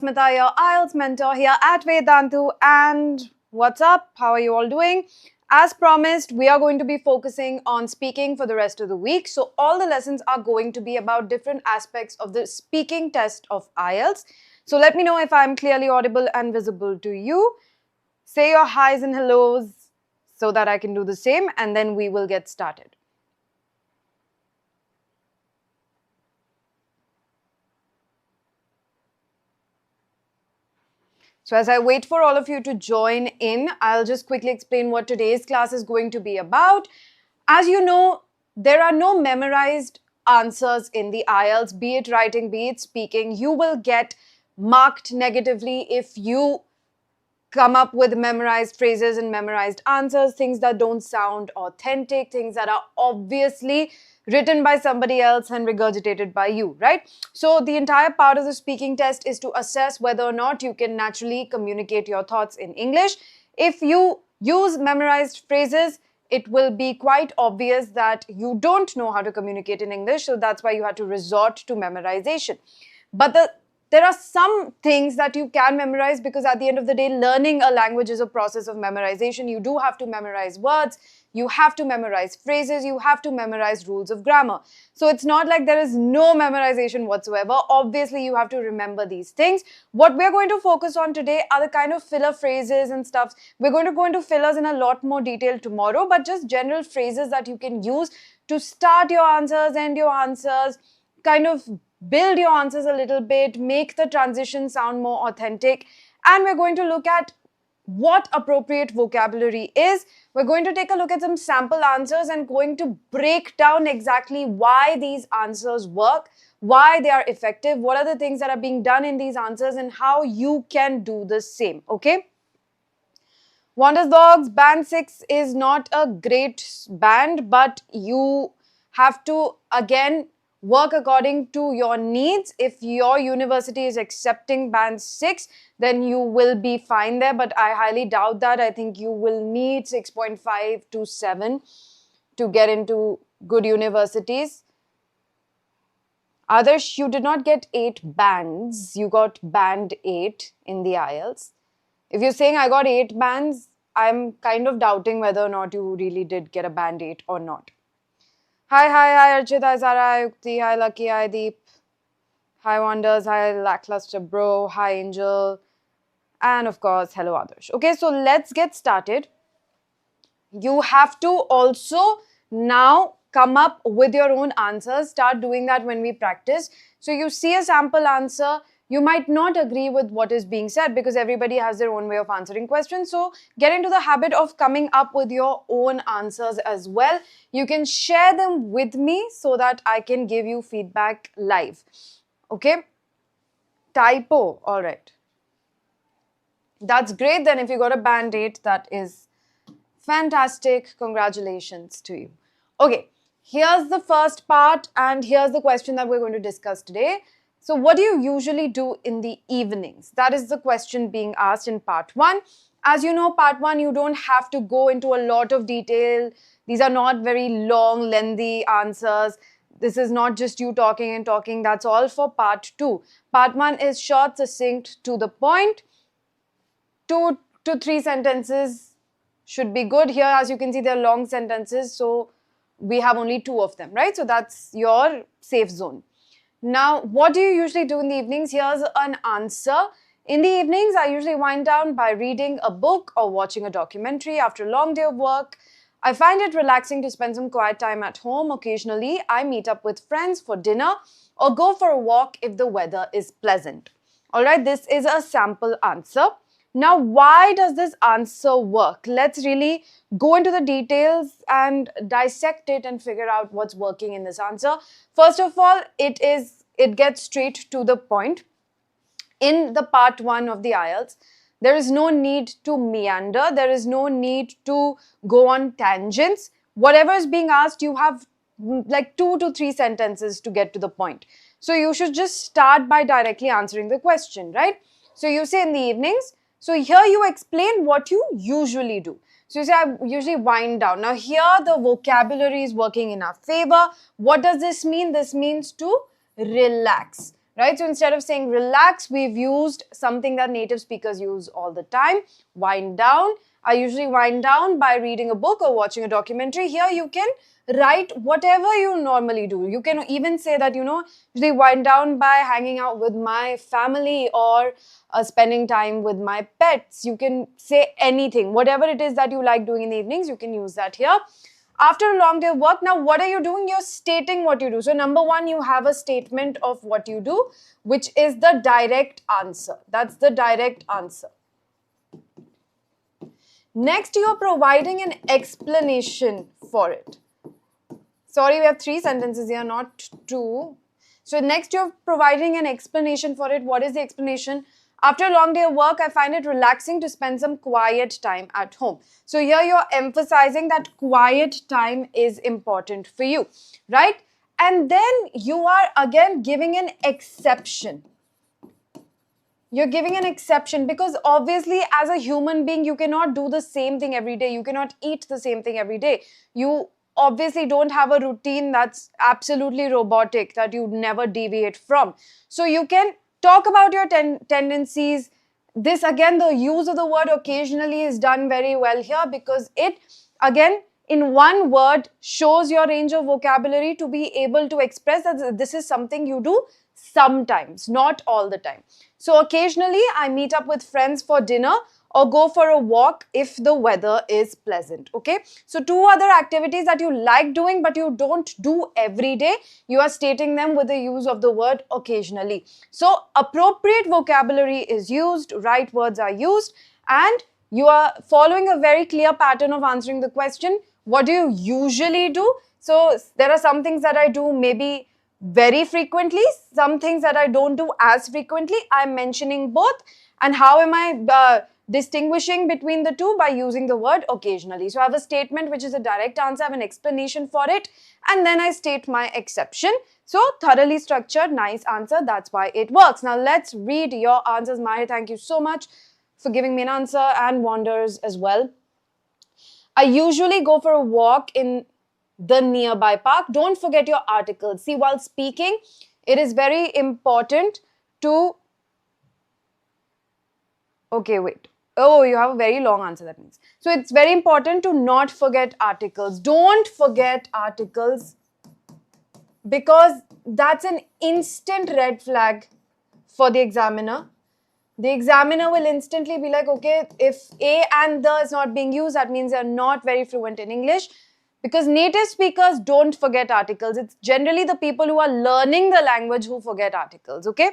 Asmita, your IELTS mentor here at Vedantu. And what's up? How are you all doing? As promised, we are going to be focusing on speaking for the rest of the week. So all the lessons are going to be about different aspects of the speaking test of IELTS. So let me know if I'm clearly audible and visible to you. Say your highs and hellos so that I can do the same, and then we will get started. So as I wait for all of you to join in, I'll just quickly explain what today's class is going to be about. As you know, there are no memorized answers in the IELTS, be it writing, be it speaking. You will get marked negatively if you come up with memorized phrases and memorized answers, things that don't sound authentic, things that are obviously written by somebody else and regurgitated by you, right? So the entire part of the speaking test is to assess whether or not you can naturally communicate your thoughts in English. If you use memorized phrases, it will be quite obvious that you don't know how to communicate in English, so that's why you had to resort to memorization. But there are some things that you can memorize, because at the end of the day, learning a language is a process of memorization. You do have to memorize words, you have to memorize phrases, you have to memorize rules of grammar. So it's not like there is no memorization whatsoever. Obviously, you have to remember these things. What we're going to focus on today are the kind of filler phrases and stuff. We're going to go into fillers in a lot more detail tomorrow, but just general phrases that you can use to start your answers, end your answers, kind of build your answers a little bit, make the transition sound more authentic. And we're going to look at what appropriate vocabulary is. We're going to take a look at some sample answers and going to break down exactly why these answers work, why they are effective, what are the things that are being done in these answers, and how you can do the same, okay? Wonders Dogs Band 6 is not a great band, but you have to, again, work according to your needs. If your university is accepting band 6, then you will be fine there, but I highly doubt that. I think you will need 6.5 to 7 to get into good universities. Others, you did not get 8 bands, you got band 8 in the IELTS. If you're saying I got 8 bands, I'm kind of doubting whether or not you really did get a band 8 or not. Hi, Archit, hi, Zara, hi, Yukti, hi, Lucky, hi, Deep, hi, Wonders, hi, Lackluster Bro, hi, Angel, and of course, hello, Adarsh. Okay, so let's get started. You have to also now come up with your own answers. Start doing that when we practice. So you see a sample answer, you might not agree with what is being said because everybody has their own way of answering questions. So get into the habit of coming up with your own answers as well. You can share them with me so that I can give you feedback live. Okay? Typo. All right. That's great. Then if you got a band 8, that is fantastic. Congratulations to you. Okay. Here's the first part, and here's the question that we're going to discuss today. So what do you usually do in the evenings? That is the question being asked in part 1. As you know, part 1, you don't have to go into a lot of detail. These are not very long, lengthy answers. This is not just you talking and talking. That's all for part 2. Part 1 is short, succinct, to the point. 2 to 3 sentences should be good. Here, as you can see, they're long sentences. So we have only 2 of them, right? So that's your safe zone. Now, what do you usually do in the evenings? Here's an answer. In the evenings, I usually wind down by reading a book or watching a documentary after a long day of work. I find it relaxing to spend some quiet time at home. Occasionally, I meet up with friends for dinner or go for a walk if the weather is pleasant. All right, this is a sample answer. Now, why does this answer work? Let's really go into the details and dissect it and figure out what's working in this answer. First of all, it gets straight to the point. In the part 1 of the IELTS, there is no need to meander. There is no need to go on tangents. Whatever is being asked, you have like 2 to 3 sentences to get to the point. So you should just start by directly answering the question, right? So you say in the evenings. So here you explain what you usually do. So you say, I usually wind down. Now here the vocabulary is working in our favor. What does this mean? This means to relax, right? So instead of saying relax, we've used something that native speakers use all the time, wind down. I usually wind down by reading a book or watching a documentary. Here you can write whatever you normally do. You can even say that, usually wind down by hanging out with my family or spending time with my pets. You can say anything, whatever it is that you like doing in the evenings, you can use that here. After a long day of work, now what are you doing? You're stating what you do. So number one, you have a statement of what you do, which is the direct answer. That's the direct answer. Next, you're providing an explanation for it. Sorry, we have 3 sentences here, not 2. So next, you're providing an explanation for it. What is the explanation? After a long day of work, I find it relaxing to spend some quiet time at home. So here you're emphasizing that quiet time is important for you, right? And then you are again giving an exception. You're giving an exception because obviously as a human being, you cannot do the same thing every day. You cannot eat the same thing every day. You obviously don't have a routine that's absolutely robotic that you never deviate from. So you can talk about your tendencies. This again, the use of the word occasionally is done very well here because it again in one word shows your range of vocabulary to be able to express that this is something you do sometimes, not all the time. So occasionally I meet up with friends for dinner or go for a walk if the weather is pleasant, okay? So 2 other activities that you like doing but you don't do every day, you are stating them with the use of the word occasionally. So appropriate vocabulary is used, right words are used, and you are following a very clear pattern of answering the question, what do you usually do? So there are some things that I do maybe very frequently, some things that I don't do as frequently. I'm mentioning both. And how am I distinguishing between the two? By using the word occasionally. So I have a statement which is a direct answer, I have an explanation for it, and then I state my exception. So thoroughly structured, nice answer, that's why it works. Now let's read your answers. Mahir, thank you so much for giving me an answer, and Wanders as well. I usually go for a walk in the nearby park. Don't forget your articles. See, while speaking, it is very important to... Okay, wait. Oh, you have a very long answer, that means. So it's very important to not forget articles. Don't forget articles because that's an instant red flag for the examiner. The examiner will instantly be like, okay, if a and the is not being used, that means they're not very fluent in English. Because native speakers don't forget articles. It's generally the people who are learning the language who forget articles, okay?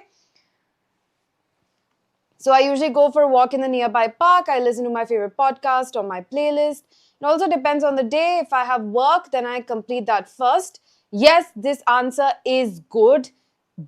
So I usually go for a walk in the nearby park. I listen to my favorite podcast or my playlist. It also depends on the day. If I have work, then I complete that first. Yes, this answer is good,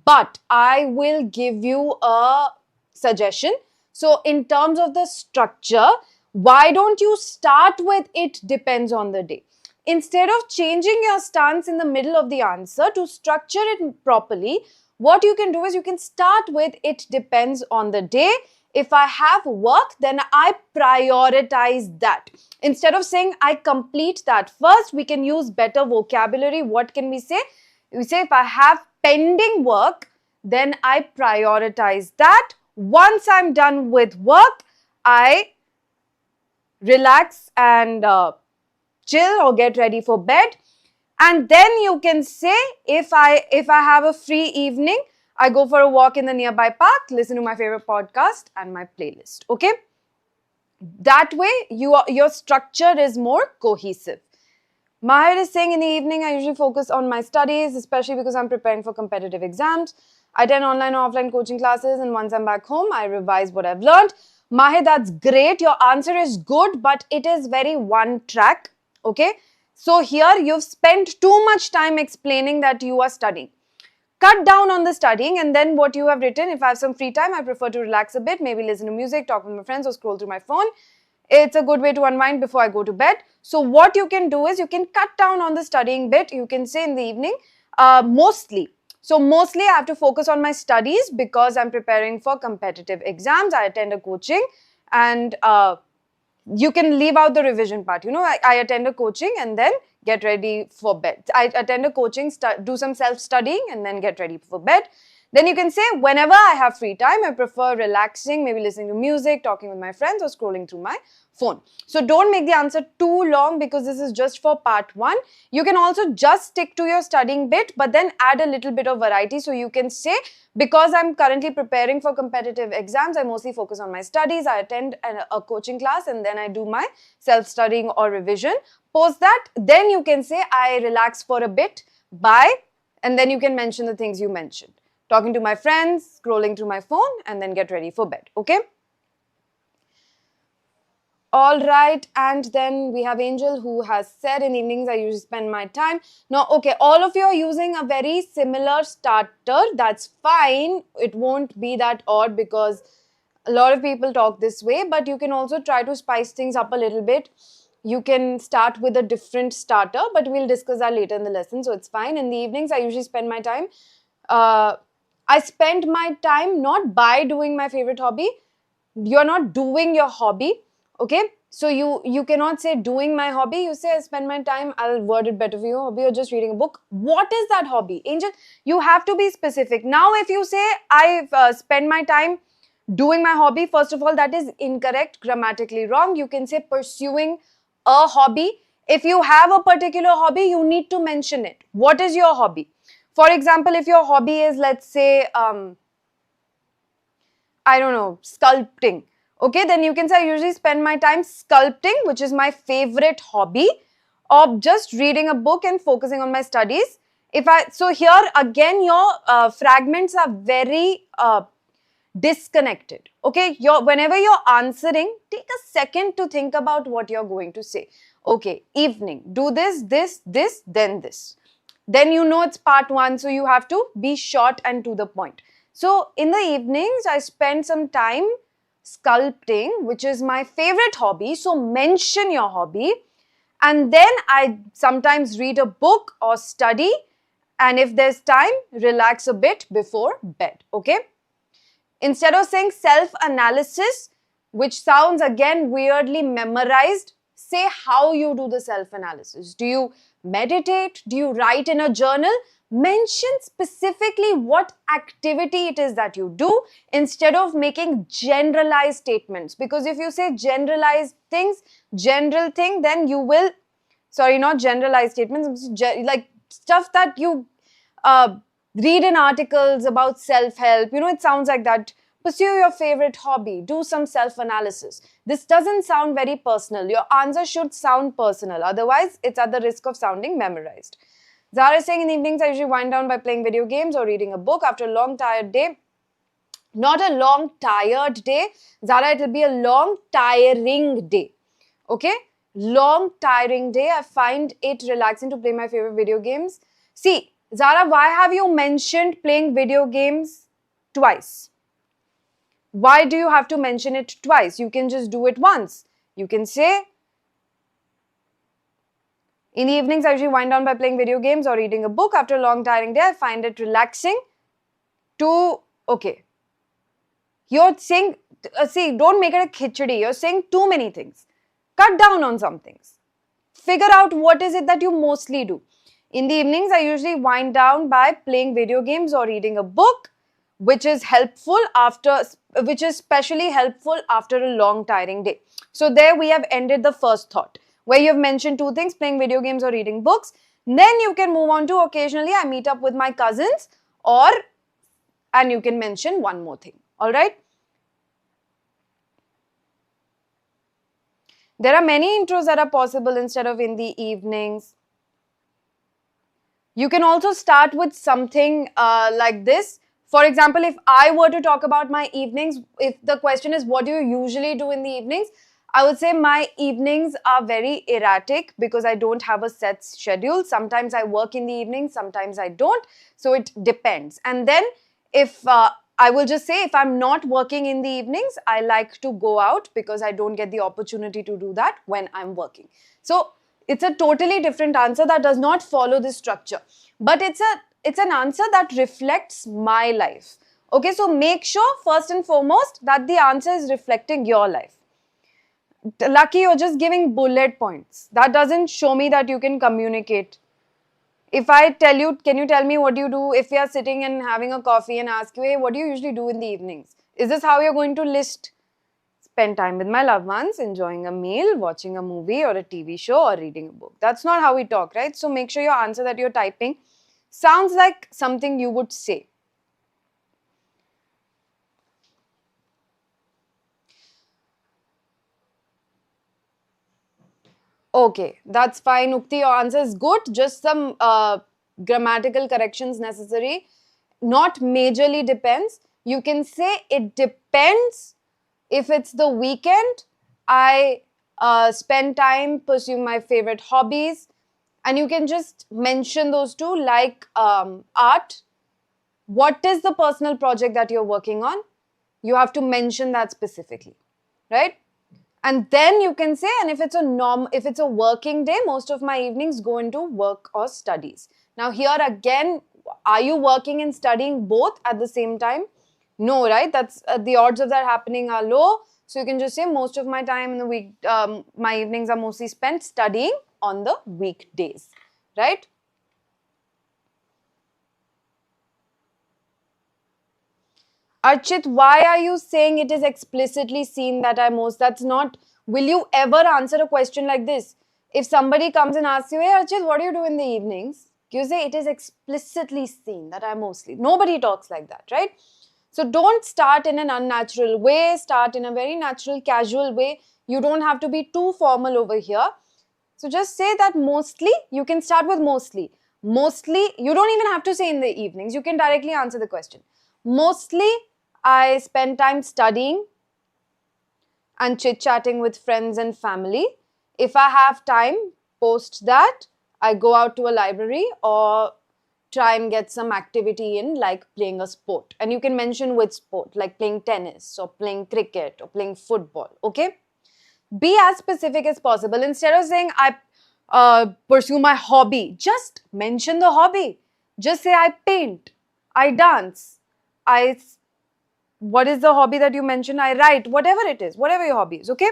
but I will give you a suggestion. So in terms of the structure, why don't you start with it depends on the day? Instead of changing your stance in the middle of the answer to structure it properly, what you can do is you can start with it depends on the day. If I have work, then I prioritize that. Instead of saying I complete that first, we can use better vocabulary. What can we say? We say if I have pending work, then I prioritize that. Once I'm done with work, I relax and chill or get ready for bed. And then you can say if I have a free evening, I go for a walk in the nearby park, listen to my favorite podcast and my playlist. Okay? That way your structure is more cohesive. Mahir is saying in the evening, I usually focus on my studies, especially because I'm preparing for competitive exams. I attend online or offline coaching classes, and once I'm back home, I revise what I've learned. Mahir, that's great. Your answer is good, but it is very one track. Okay? So here you've spent too much time explaining that you are studying. Cut down on the studying, and then what you have written, if I have some free time, I prefer to relax a bit, maybe listen to music, talk with my friends, or scroll through my phone. It's a good way to unwind before I go to bed. So what you can do is you can cut down on the studying bit. You can say in the evening, mostly. So mostly I have to focus on my studies because I'm preparing for competitive exams. I attend a coaching, and you can leave out the revision part. You know, I attend a coaching and then get ready for bed. I attend a coaching, do some self-studying and then get ready for bed. Then you can say, whenever I have free time, I prefer relaxing, maybe listening to music, talking with my friends, or scrolling through my phone. So don't make the answer too long because this is just for part 1. You can also just stick to your studying bit, but then add a little bit of variety. So you can say, because I'm currently preparing for competitive exams, I mostly focus on my studies. I attend a coaching class and then I do my self-studying or revision. Post that, then you can say, I relax for a bit by, and then you can mention the things you mentioned. Talking to my friends, scrolling through my phone, and then get ready for bed, okay? All right, and then we have Angel who has said, in evenings I usually spend my time. Now, okay, all of you are using a very similar starter. That's fine. It won't be that odd because a lot of people talk this way, but you can also try to spice things up a little bit. You can start with a different starter, but we'll discuss that later in the lesson, so it's fine. In the evenings, I usually spend my time. I spend my time not by doing my favorite hobby. You're not doing your hobby, okay? So you cannot say doing my hobby. You say I spend my time. I'll word it better for you. Hobby or just reading a book. What is that hobby? Angel, you have to be specific. Now, if you say I spend my time doing my hobby, first of all, that is incorrect, grammatically wrong. You can say pursuing a hobby. If you have a particular hobby, you need to mention it. What is your hobby? For example, if your hobby is, let's say, I don't know, sculpting. Okay, then you can say I usually spend my time sculpting, which is my favorite hobby, or just reading a book and focusing on my studies. So here again, your fragments are very disconnected. Okay, whenever you're answering, take a second to think about what you're going to say. Okay, evening, do this, this, this, then this. Then you know it's part 1, so you have to be short and to the point. So in the evenings, I spend some time sculpting, which is my favorite hobby. So mention your hobby. And then I sometimes read a book or study. And if there's time, relax a bit before bed. Okay. Instead of saying self-analysis, which sounds again weirdly memorized, say how you do the self-analysis. Do you meditate? Do you write in a journal? Mention specifically what activity it is that you do instead of making generalized statements. Because if you say generalized things, general thing, then you will, sorry, not generalized statements, like stuff that you read in articles about self-help. You know, it sounds like that. Pursue your favorite hobby. Do some self-analysis. This doesn't sound very personal. Your answer should sound personal. Otherwise, it's at the risk of sounding memorized. Zara is saying in the evenings, I usually wind down by playing video games or reading a book after a long, tired day. Not a long, tired day. Zara, it will be a long, tiring day. Okay? Long, tiring day. I find it relaxing to play my favorite video games. See, Zara, why have you mentioned playing video games twice? Why do you have to mention it twice? You can just do it once. You can say, in the evenings, I usually wind down by playing video games or reading a book. After a long, tiring day, I find it relaxing to, okay. You're saying, see, don't make it a khichdi. You're saying too many things. Cut down on some things. Figure out what is it that you mostly do. In the evenings, I usually wind down by playing video games or reading a book, which is especially helpful after a long, tiring day. So there we have ended the first thought, where you have mentioned 2 things, playing video games or reading books. Then you can move on to occasionally I meet up with my cousins, and you can mention one more thing. All right. There are many intros that are possible instead of in the evenings. You can also start with something like this. For example, if I were to talk about my evenings, if the question is what do you usually do in the evenings, I would say my evenings are very erratic because I don't have a set schedule. Sometimes I work in the evenings, sometimes I don't. So it depends. And then if I will just say if I'm not working in the evenings, I like to go out because I don't get the opportunity to do that when I'm working. So it's a totally different answer that does not follow this structure. But it's an answer that reflects my life. Okay, so make sure first and foremost that the answer is reflecting your life. Lucky, you're just giving bullet points. That doesn't show me that you can communicate If I tell you, can you tell me what you do if we are sitting and having a coffee and ask you, hey, what do you usually do in the evenings? Is this how you're going to list? Spend time with my loved ones, enjoying a meal, watching a movie or a TV show or reading a book. That's not how we talk, right? So make sure your answer that you're typing sounds like something you would say. Okay, that's fine. Ukti, your answer is good. Just some grammatical corrections necessary. Not majorly depends. You can say it depends. If it's the weekend, I spend time pursuing my favorite hobbies. And you can just mention those two, like art. What is the personal project that you're working on? You have to mention that specifically, right? And then you can say, and if it's a working day, most of my evenings go into work or studies. Now here again, are you working and studying both at the same time? No, right? That's the odds of that happening are low. So you can just say most of my time in the week, my evenings are mostly spent studying on the weekdays, right? Archit, why are you saying it is explicitly seen that I most? That's not. Will you ever answer a question like this? If somebody comes and asks you, hey Archit, what do you do in the evenings? You say it is explicitly seen that I mostly. Nobody talks like that, right? So don't start in an unnatural way. Start in a very natural, casual way. You don't have to be too formal over here. So just say that mostly. You can start with mostly. Mostly, you don't even have to say in the evenings. You can directly answer the question. Mostly, I spend time studying and chit-chatting with friends and family. If I have time, post that, I go out to a library or try and get some activity in, like playing a sport. And you can mention which sport, like playing tennis or playing cricket or playing football, okay? Be as specific as possible. Instead of saying, I pursue my hobby, just mention the hobby. Just say, I paint, I dance, what is the hobby that you mentioned? I write, whatever it is, whatever your hobby is, okay?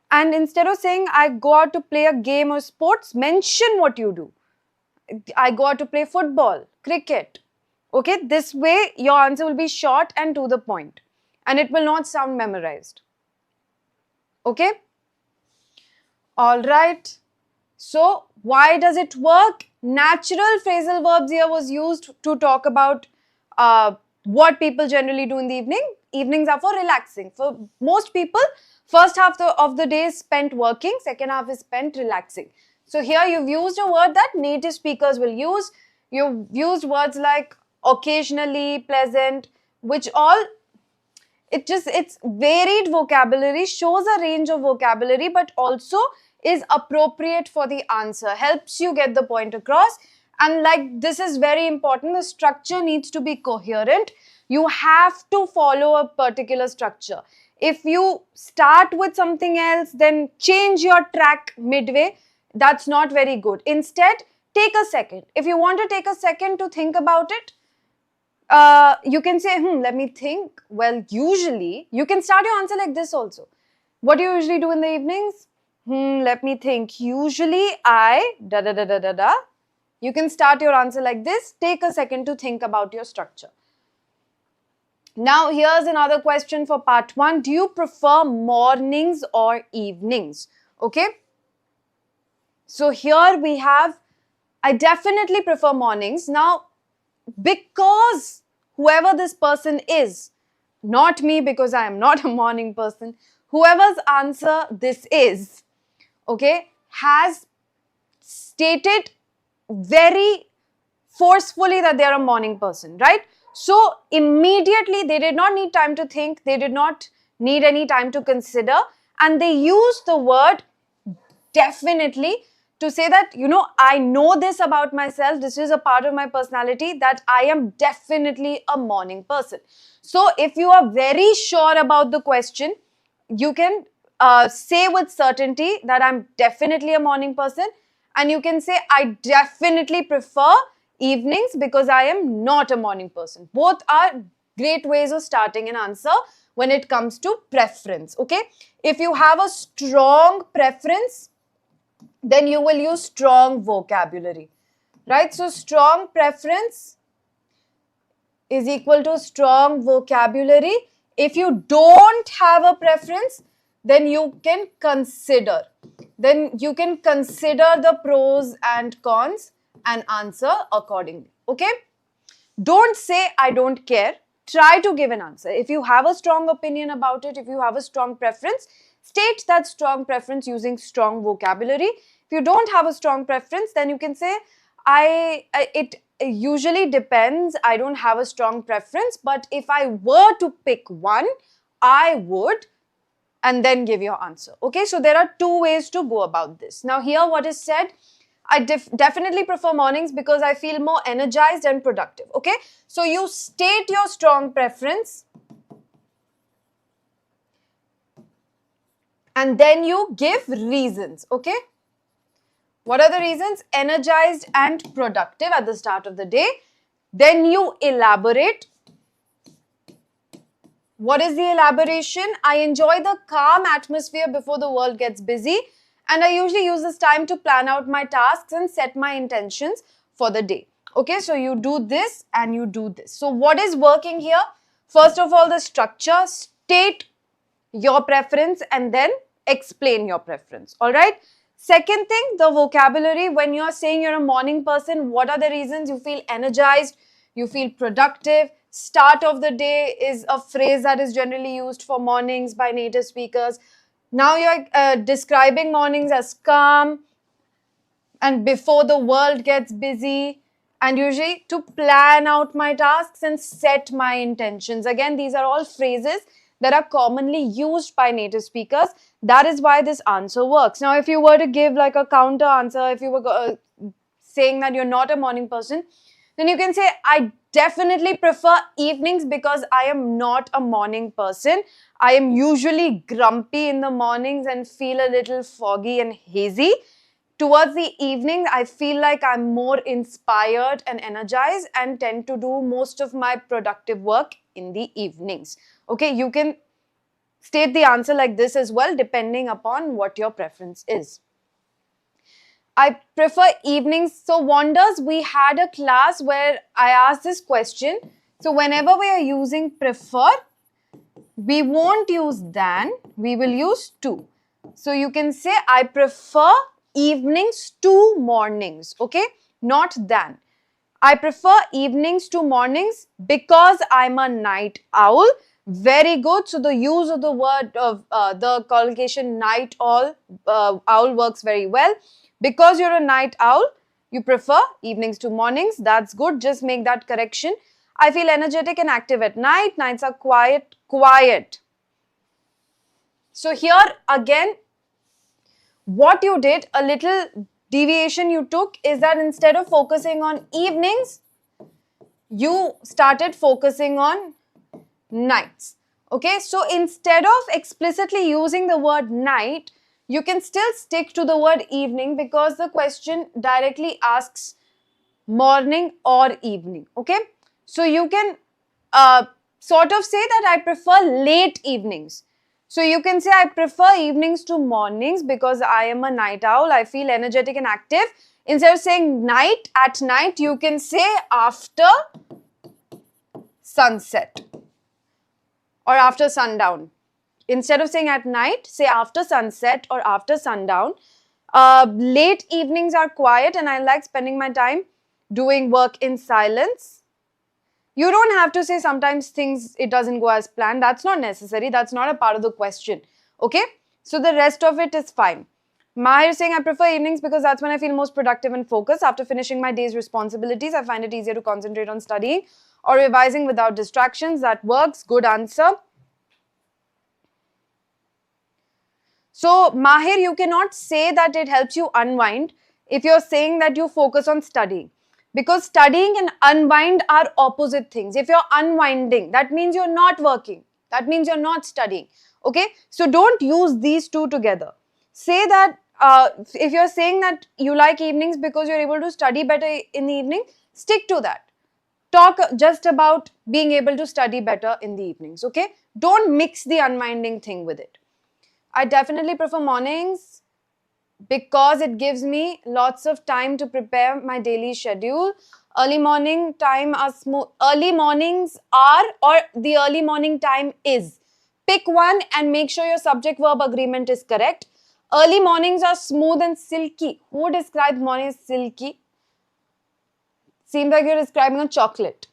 And instead of saying, I go out to play a game or sports, mention what you do. I go out to play football, cricket, okay? This way, your answer will be short and to the point. And it will not sound memorized, okay? All right. So, why does it work? Natural phrasal verbs here was used to talk about what people generally do in the evening. Evenings are for relaxing. For most people, first half of the day is spent working, second half is spent relaxing. So here you've used a word that native speakers will use. You've used words like occasionally, pleasant, which all, it's varied vocabulary, shows a range of vocabulary, but also is appropriate for the answer, helps you get the point across. And like, this is very important, the structure needs to be coherent. You have to follow a particular structure. If you start with something else, then change your track midway, that's not very good. Instead, take a second. If you want to take a second to think about it, you can say, let me think. Well, usually, you can start your answer like this also. What do you usually do in the evenings? Let me think. Usually, I, da da da da da da. You can start your answer like this. Take a second to think about your structure. Now, here's another question for part 1. Do you prefer mornings or evenings? Okay. So, here we have, I definitely prefer mornings. Now, because whoever this person is, not me because I am not a morning person, whoever's answer this is, okay, has stated very forcefully that they are a morning person, right? So immediately they did not need time to think, they did not need any time to consider, and they used the word definitely to say that, I know this about myself, this is a part of my personality, that I am definitely a morning person. So if you are very sure about the question, you can say with certainty that I'm definitely a morning person, and you can say I definitely prefer evenings because I am not a morning person. Both are great ways of starting an answer when it comes to preference, okay? If you have a strong preference, then you will use strong vocabulary. right? So strong preference is equal to strong vocabulary. If you don't have a preference, then you can consider. Then you can consider the pros and cons and answer accordingly. Okay? Don't say I don't care. Try to give an answer. If you have a strong opinion about it, if you have a strong preference, state that strong preference using strong vocabulary. If you don't have a strong preference, then you can say it usually depends. I don't have a strong preference, but if I were to pick one, I would, and then give your answer. Okay, so there are two ways to go about this. Now here what is said, I definitely prefer mornings because I feel more energized and productive. Okay, so you state your strong preference and then you give reasons. Okay, what are the reasons? Energized and productive at the start of the day. Then you elaborate. What is the elaboration? I enjoy the calm atmosphere before the world gets busy, and I usually use this time to plan out my tasks and set my intentions for the day. Okay, so you do this and you do this. So what is working here? First of all, the structure, state your preference and then explain your preference. All right. Second thing, the vocabulary. When you're saying you're a morning person, what are the reasons? You feel energized, you feel productive. Start of the day is a phrase that is generally used for mornings by native speakers. Now you're describing mornings as calm and before the world gets busy, and usually to plan out my tasks and set my intentions. Again, these are all phrases that are commonly used by native speakers. That is why this answer works. Now, if you were to give like a counter answer, if you were saying that you're not a morning person, then you can say, I definitely prefer evenings because I am not a morning person. I am usually grumpy in the mornings and feel a little foggy and hazy. Towards the evening, I feel like I'm more inspired and energized and tend to do most of my productive work in the evenings. Okay, you can state the answer like this as well, depending upon what your preference is. I prefer evenings. So Wonders, we had a class where I asked this question. So whenever we are using prefer, we won't use than, we will use to. So you can say I prefer evenings to mornings, okay? Not than. I prefer evenings to mornings because I'm a night owl. Very good. So the use of the word of the collocation night owl works very well. Because you're a night owl, you prefer evenings to mornings. That's good. Just make that correction. I feel energetic and active at night. Nights are quiet. So here again, what you did, a little deviation you took is that instead of focusing on evenings, you started focusing on nights. Okay, so instead of explicitly using the word night, you can still stick to the word evening because the question directly asks morning or evening. Okay, so you can sort of say that I prefer late evenings. So you can say I prefer evenings to mornings because I am a night owl. I feel energetic and active. Instead of saying night, at night, you can say after sunset or after sundown. Instead of saying at night, say after sunset or after sundown. Late evenings are quiet and I like spending my time doing work in silence. You don't have to say sometimes things, it doesn't go as planned. That's not necessary. That's not a part of the question. Okay? So the rest of it is fine. Mahir is saying, I prefer evenings because that's when I feel most productive and focused. After finishing my day's responsibilities, I find it easier to concentrate on studying or revising without distractions. That works. Good answer. So, Mahir, you cannot say that it helps you unwind if you're saying that you focus on studying. Because studying and unwind are opposite things. If you're unwinding, that means you're not working. That means you're not studying. Okay? So, don't use these two together. Say that if you're saying that you like evenings because you're able to study better in the evening, stick to that. Talk just about being able to study better in the evenings. Okay? Don't mix the unwinding thing with it. I definitely prefer mornings because it gives me lots of time to prepare my daily schedule. Early morning time are smooth. Early mornings are, or the early morning time is. Pick one and make sure your subject verb agreement is correct. Early mornings are smooth and silky. Who describes morning as silky? Seems like you're describing a chocolate,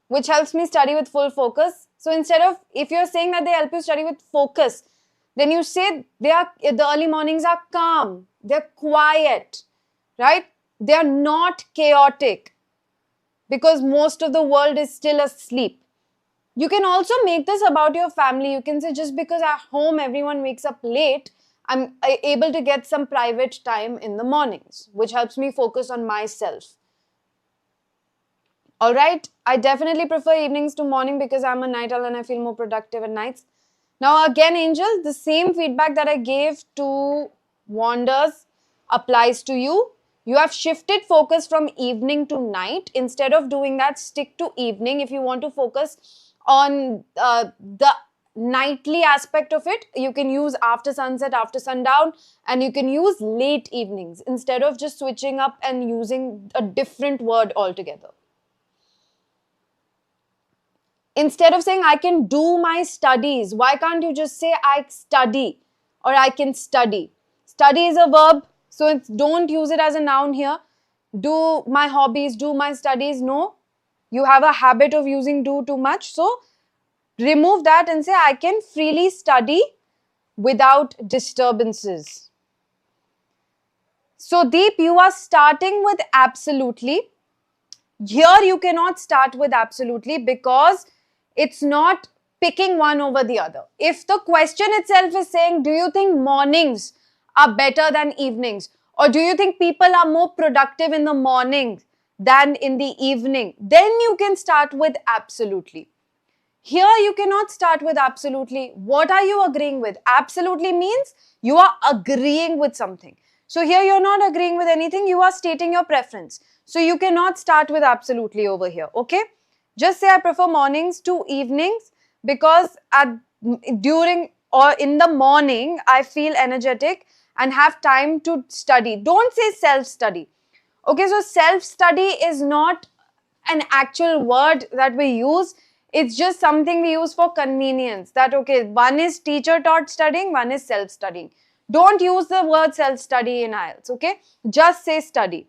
which helps me study with full focus. So instead of, if you're saying that they help you study with focus, then you say the early mornings are calm, they're quiet, right? They're not chaotic because most of the world is still asleep. You can also make this about your family. You can say, just because at home everyone wakes up late, I'm able to get some private time in the mornings, which helps me focus on myself. All right, I definitely prefer evenings to morning because I'm a night owl and I feel more productive at nights. Now again, Angel, the same feedback that I gave to Wanders applies to you. You have shifted focus from evening to night. Instead of doing that, stick to evening. If you want to focus on the nightly aspect of it, you can use after sunset, after sundown, and you can use late evenings instead of just switching up and using a different word altogether. Instead of saying I can do my studies, why can't you just say I study or I can study? Study is a verb, so don't use it as a noun here. Do my hobbies, do my studies. No, you have a habit of using do too much. So remove that and say I can freely study without disturbances. So Deep, you are starting with absolutely. Here you cannot start with absolutely because it's not picking one over the other. If the question itself is saying, do you think mornings are better than evenings? Or do you think people are more productive in the morning than in the evening? Then you can start with absolutely. Here you cannot start with absolutely. What are you agreeing with? Absolutely means you are agreeing with something. So here you're not agreeing with anything, you are stating your preference. So you cannot start with absolutely over here, okay? Just say I prefer mornings to evenings because during or in the morning I feel energetic and have time to study. Don't say self-study. Okay, so self-study is not an actual word that we use. It's just something we use for convenience. That, okay, one is teacher taught studying, one is self-studying. Don't use the word self-study in IELTS, okay? Just say study.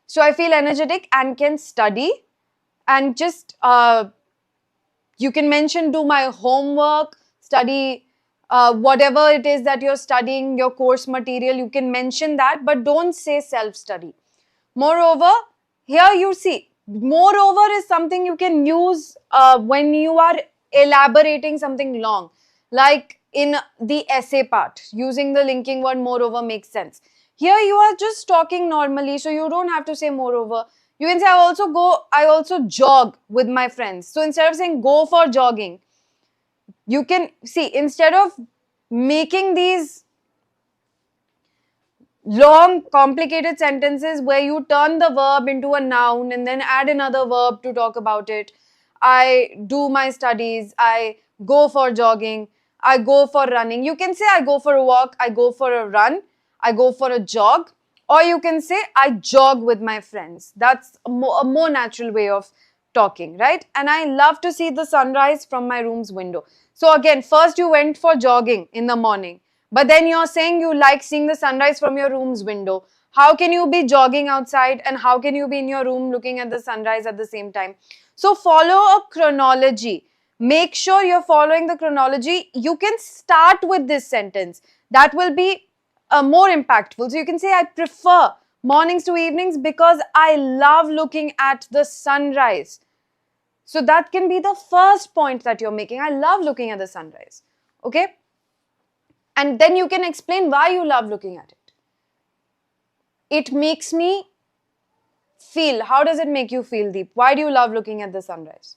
So I feel energetic and can study, and just you can mention do my homework, study whatever it is that you're studying, your course material, you can mention that, but don't say self-study. Moreover, here you see, moreover is something you can use when you are elaborating something long, like in the essay part, using the linking word moreover makes sense. Here you are just talking normally, so you don't have to say moreover. You can say I also jog with my friends. So instead of saying go for jogging, you can see, instead of making these long complicated sentences where you turn the verb into a noun and then add another verb to talk about it. I do my studies, I go for jogging, I go for running. You can say I go for a walk, I go for a run, I go for a jog, or you can say I jog with my friends. That's a more natural way of talking, right? And I love to see the sunrise from my room's window. So again, first you went for jogging in the morning, but then you're saying you like seeing the sunrise from your room's window. How can you be jogging outside and how can you be in your room looking at the sunrise at the same time? So follow a chronology. Make sure you're following the chronology. You can start with this sentence. That will be more impactful. So you can say, I prefer mornings to evenings because I love looking at the sunrise. So that can be the first point that you're making. I love looking at the sunrise. Okay? And then you can explain why you love looking at it. It makes me feel. How does it make you feel, Deep? Why do you love looking at the sunrise?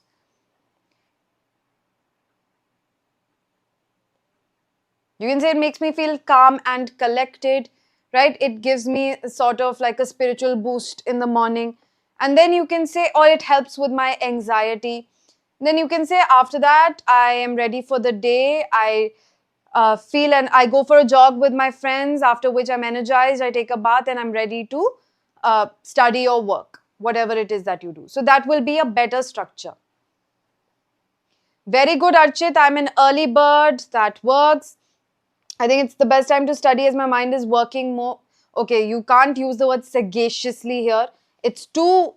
You can say it makes me feel calm and collected, right? It gives me sort of like a spiritual boost in the morning. And then you can say, or it helps with my anxiety. Then you can say, after that, I am ready for the day. I feel, and I go for a jog with my friends, after which I'm energized, I take a bath and I'm ready to study or work, whatever it is that you do. So that will be a better structure. Very good, Archit. I'm an early bird. That works. I think it's the best time to study as my mind is working more. Okay, you can't use the word sagaciously here. It's too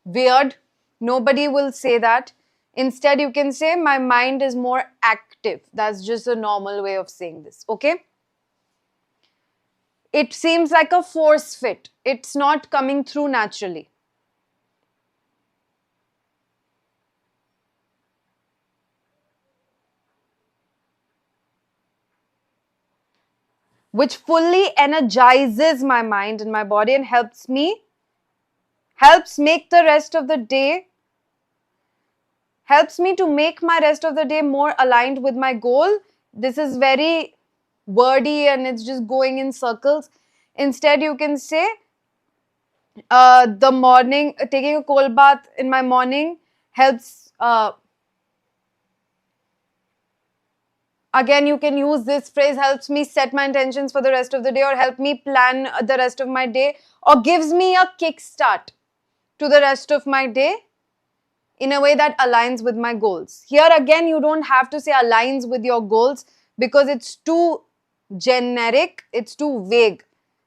weird. Nobody will say that. Instead, you can say my mind is more active. That's just a normal way of saying this. Okay? It seems like a force fit. It's not coming through naturally. Which fully energizes my mind and my body and helps make the rest of the day, helps me to make my rest of the day more aligned with my goal. This is very wordy and it's just going in circles. Instead, you can say the morning, taking a cold bath in my morning helps. Again, you can use this phrase, helps me set my intentions for the rest of the day, or help me plan the rest of my day, or gives me a kickstart to the rest of my day in a way that aligns with my goals. Here again, you don't have to say aligns with your goals because it's too generic, it's too vague.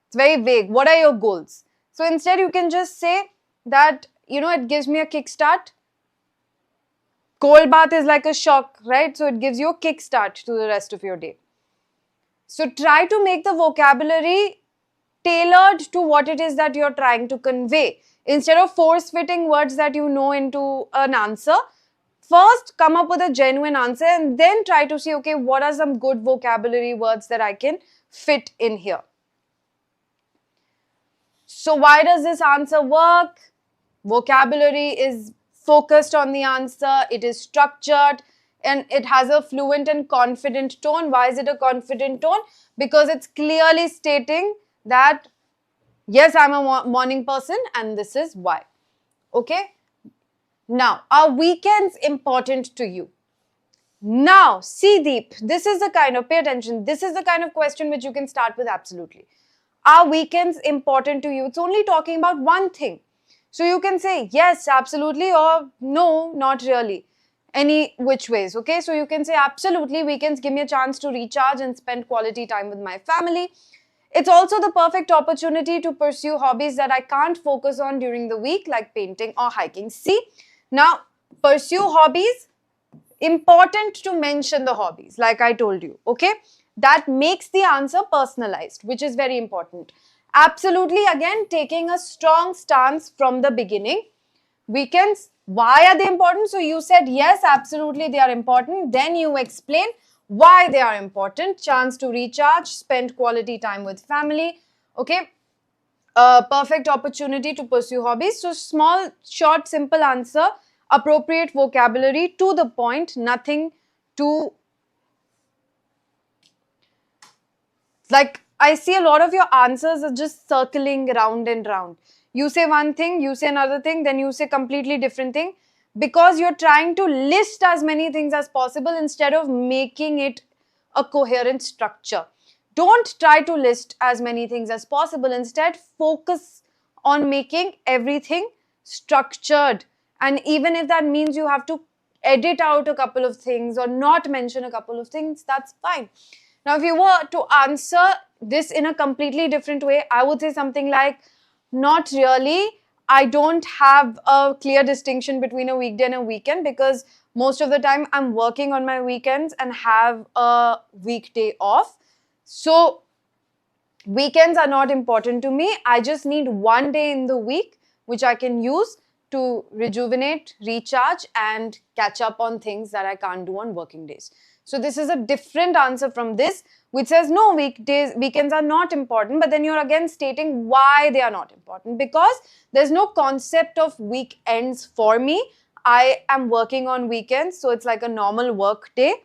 It's very vague. What are your goals? So instead, you can just say that, it gives me a kickstart. Cold bath is like a shock, right? So it gives you a kickstart to the rest of your day. So try to make the vocabulary tailored to what it is that you're trying to convey. Instead of force-fitting words that you know into an answer, first come up with a genuine answer and then try to see, okay, what are some good vocabulary words that I can fit in here. So why does this answer work? Vocabulary is focused on the answer, it is structured, and it has a fluent and confident tone. Why is it a confident tone? Because it's clearly stating that, yes, I'm a morning person and this is why. Okay? Now, are weekends important to you? Now, see Deep, this is the kind of, pay attention, this is the kind of question which you can start with absolutely. Are weekends important to you? It's only talking about one thing. So you can say yes, absolutely, or no, not really. Any which ways, okay? So you can say absolutely, weekends give me a chance to recharge and spend quality time with my family. It's also the perfect opportunity to pursue hobbies that I can't focus on during the week, like painting or hiking. See, now pursue hobbies, important to mention the hobbies, like I told you, okay? That makes the answer personalized, which is very important. Absolutely, again, taking a strong stance from the beginning. Weekends, why are they important? So you said, yes, absolutely, they are important. Then you explain why they are important. Chance to recharge, spend quality time with family, okay? A perfect opportunity to pursue hobbies. So small, short, simple answer, appropriate vocabulary, to the point, nothing too, like, I see a lot of your answers are just circling round and round. You say one thing, you say another thing, then you say completely different thing, because you're trying to list as many things as possible instead of making it a coherent structure. Don't try to list as many things as possible. Instead, focus on making everything structured. And even if that means you have to edit out a couple of things or not mention a couple of things, that's fine. Now, if you were to answer this in a completely different way, I would say something like, not really. I don't have a clear distinction between a weekday and a weekend because most of the time I'm working on my weekends and have a weekday off. So, weekends are not important to me. I just need one day in the week which I can use to rejuvenate, recharge, and catch up on things that I can't do on working days. So this is a different answer from this, which says no, weekends are not important, but then you're again stating why they are not important, because there's no concept of weekends for me. I am working on weekends, so it's like a normal work day.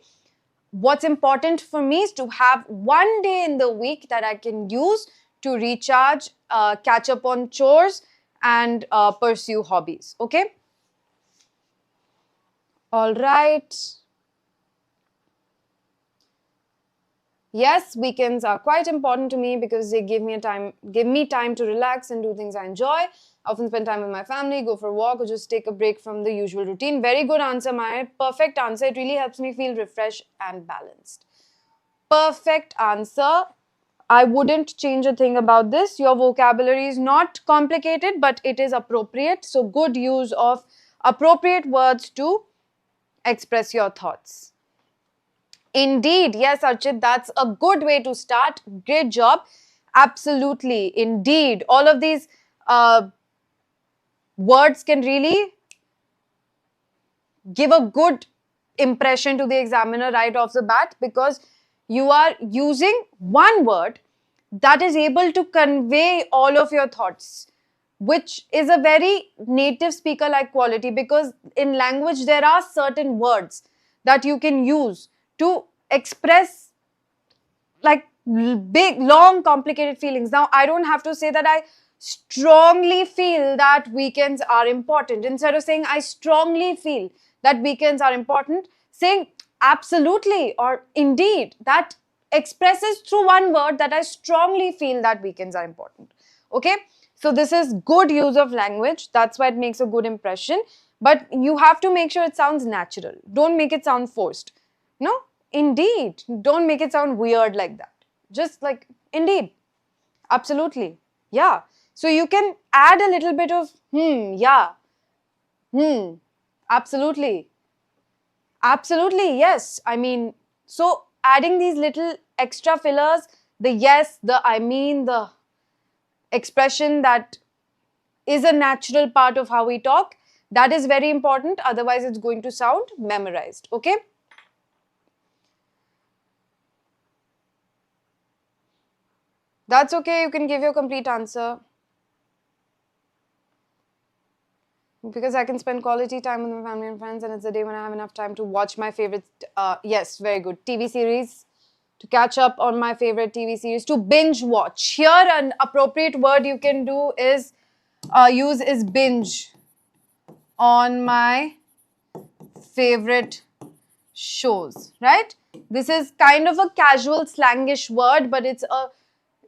What's important for me is to have one day in the week that I can use to recharge, catch up on chores, and pursue hobbies. Okay? All right. Yes, weekends are quite important to me because they give me time to relax and do things I enjoy. I often spend time with my family, go for a walk, or just take a break from the usual routine. Very good answer, Maya. Perfect answer. It really helps me feel refreshed and balanced. Perfect answer. I wouldn't change a thing about this. Your vocabulary is not complicated, but it is appropriate. So, good use of appropriate words to express your thoughts. Indeed, yes, Archit, that's a good way to start. Great job. Absolutely, indeed. All of these words can really give a good impression to the examiner right off the bat because you are using one word that is able to convey all of your thoughts, which is a very native speaker like quality because in language there are certain words that you can use to express like big, long, complicated feelings. Now, I don't have to say that I strongly feel that weekends are important. Instead of saying I strongly feel that weekends are important, saying absolutely or indeed, that expresses through one word that I strongly feel that weekends are important. Okay? So, this is good use of language. That's why it makes a good impression. But you have to make sure it sounds natural. Don't make it sound forced. No, indeed. Don't make it sound weird like that. Just like, indeed. Absolutely. Yeah. So you can add a little bit of, yeah, absolutely. Absolutely, yes. I mean, so adding these little extra fillers, the yes, the I mean, the expression that is a natural part of how we talk, that is very important. Otherwise, it's going to sound memorized. Okay? That's okay. You can give your complete answer. Because I can spend quality time with my family and friends, and it's a day when I have enough time to watch my favorite, yes, very good, TV series, to catch up on my favorite TV series, to binge watch. Here, an appropriate word you can do is, use is binge on my favorite shows, right? This is kind of a casual slangish word, but it's a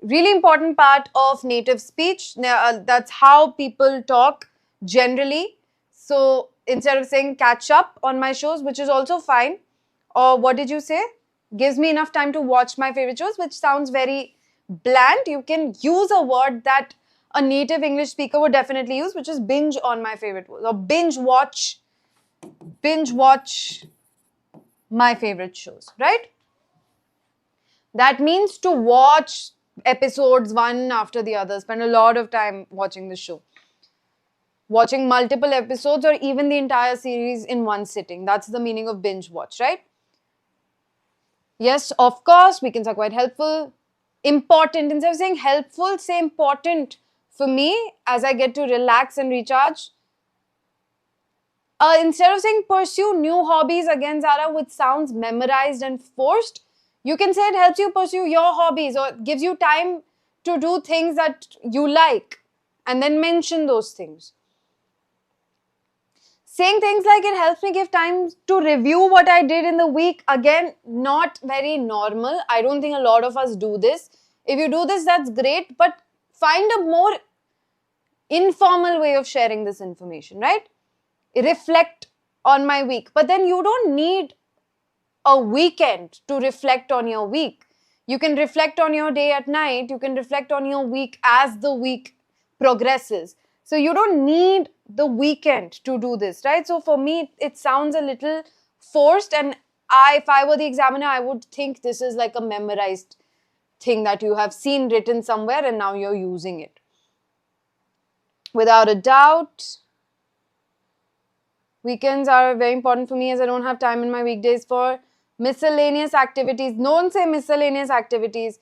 really important part of native speech. That's how people talk generally. So instead of saying catch up on my shows, which is also fine, or what did you say? Gives me enough time to watch my favorite shows, which sounds very bland. You can use a word that a native English speaker would definitely use, which is binge on my favorite shows, or binge watch my favorite shows, right? That means to watch episodes one after the other, spend a lot of time watching the show. Watching multiple episodes or even the entire series in one sitting. That's the meaning of binge watch, right? Yes, of course, weekends are quite helpful. Important. Instead of saying helpful, say important. For me, as I get to relax and recharge, instead of saying pursue new hobbies again, Zara, which sounds memorized and forced, you can say it helps you pursue your hobbies or gives you time to do things that you like and then mention those things. Saying things like it helps me give time to review what I did in the week, again, not very normal. I don't think a lot of us do this. If you do this, that's great, but find a more informal way of sharing this information, right? Reflect on my week. But then you don't need a weekend to reflect on your week. You can reflect on your day at night. You can reflect on your week as the week progresses. So you don't need the weekend to do this, right? So for me, it sounds a little forced. And if I were the examiner, I would think this is like a memorized thing that you have seen written somewhere and now you're using it. Without a doubt, weekends are very important for me as I don't have time in my weekdays for miscellaneous activities. Don't say miscellaneous activities.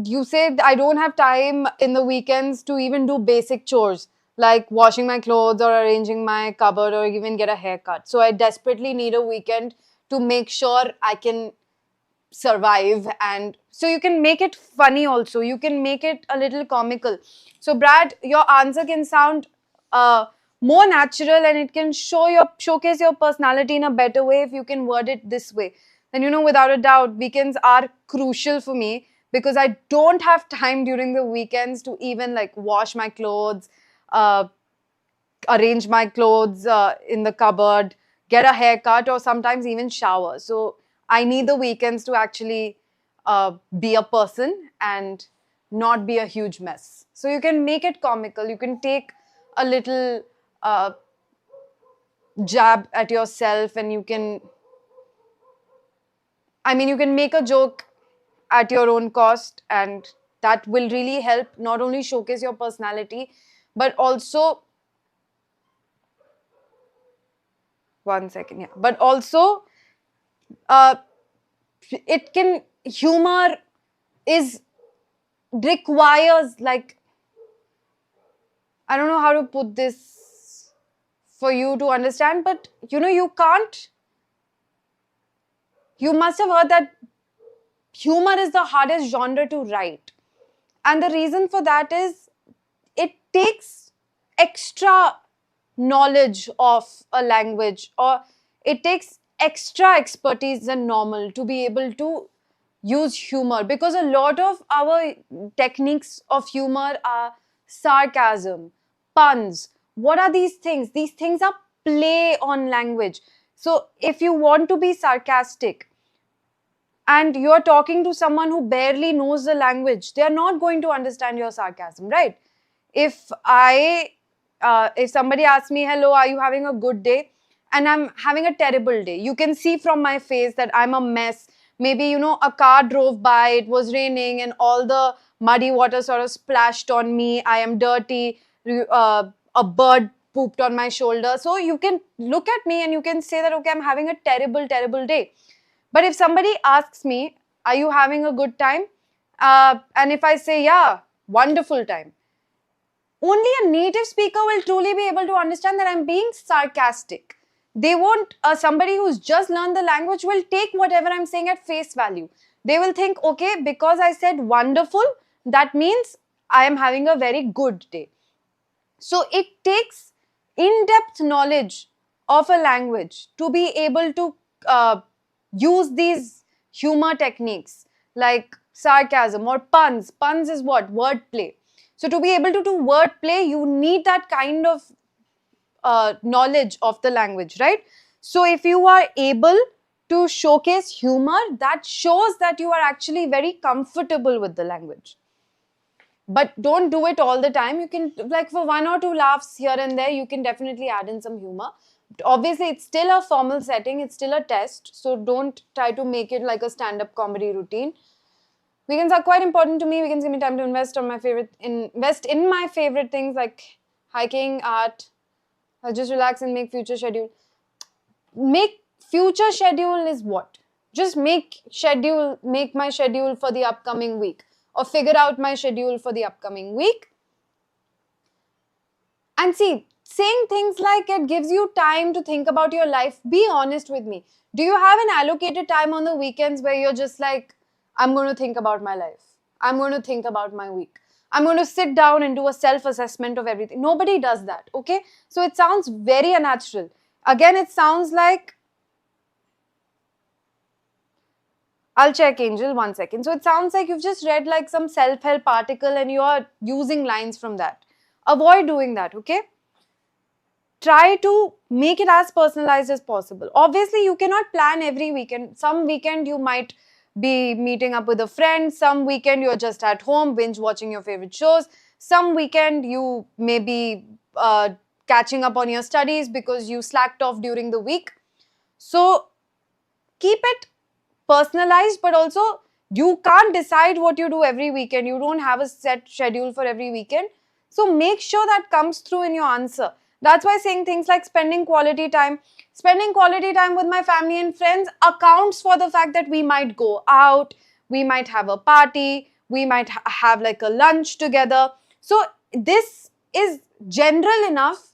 You say I don't have time in the weekends to even do basic chores like washing my clothes or arranging my cupboard or even get a haircut. So I desperately need a weekend to make sure I can survive. And so you can make it funny also. You can make it a little comical. So Brad, your answer can sound more natural and it can showcase your personality in a better way if you can word it this way. then without a doubt, weekends are crucial for me because I don't have time during the weekends to even like wash my clothes, uh, arrange my clothes in the cupboard, get a haircut, or sometimes even shower. So I need the weekends to actually be a person and not be a huge mess. So you can make it comical. You can take a little jab at yourself, and you can make a joke at your own cost, and that will really help not only showcase your personality, but also, one second, yeah, but also, uh, it can, humor is, requires, like, I don't know how to put this for you to understand, but you can't, you must have heard that humor is the hardest genre to write. And the reason for that is it takes extra knowledge of a language, or it takes extra expertise than normal to be able to use humor, because a lot of our techniques of humor are sarcasm, puns. What are these things? These things are play on language. So if you want to be sarcastic and you're talking to someone who barely knows the language, they are not going to understand your sarcasm, right? If somebody asks me, hello, are you having a good day? And I'm having a terrible day. You can see from my face that I'm a mess. Maybe, a car drove by, it was raining, and all the muddy water sort of splashed on me. I am dirty. A bird pooped on my shoulder. So you can look at me and you can say that, okay, I'm having a terrible, terrible day. But if somebody asks me, are you having a good time? And if I say, yeah, wonderful time, only a native speaker will truly be able to understand that I'm being sarcastic. They won't, somebody who's just learned the language will take whatever I'm saying at face value. They will think, okay, because I said wonderful, that means I am having a very good day. So it takes in-depth knowledge of a language to be able to use these humor techniques like sarcasm or puns. Puns is what? Wordplay. So to be able to do wordplay, you need that kind of knowledge of the language, right? So if you are able to showcase humor, that shows that you are actually very comfortable with the language. But don't do it all the time. You can, like, for one or two laughs here and there, you can definitely add in some humor. Obviously, it's still a formal setting, it's still a test, so don't try to make it like a stand-up comedy routine. Weekends are quite important to me. Weekends give me time to invest in my favorite things like hiking, art. I'll just relax and make future schedule. Make future schedule is what? Just make my schedule for the upcoming week, or figure out my schedule for the upcoming week. And see, saying things like it gives you time to think about your life. Be honest with me. Do you have an allocated time on the weekends where you're just like, I'm going to think about my life. I'm going to think about my week. I'm going to sit down and do a self-assessment of everything. Nobody does that, okay? So it sounds very unnatural. Again, it sounds like, I'll check, Angel, one second. So it sounds like you've just read like some self-help article and you are using lines from that. Avoid doing that, okay? Try to make it as personalized as possible. Obviously, you cannot plan every weekend. Some weekend you might be meeting up with a friend. Some weekend you're just at home, binge watching your favorite shows. Some weekend you may be catching up on your studies because you slacked off during the week. So keep it personalized, but also you can't decide what you do every weekend. You don't have a set schedule for every weekend. So make sure that comes through in your answer. That's why saying things like spending quality time with my family and friends accounts for the fact that we might go out, we might have a party, we might have like a lunch together. So this is general enough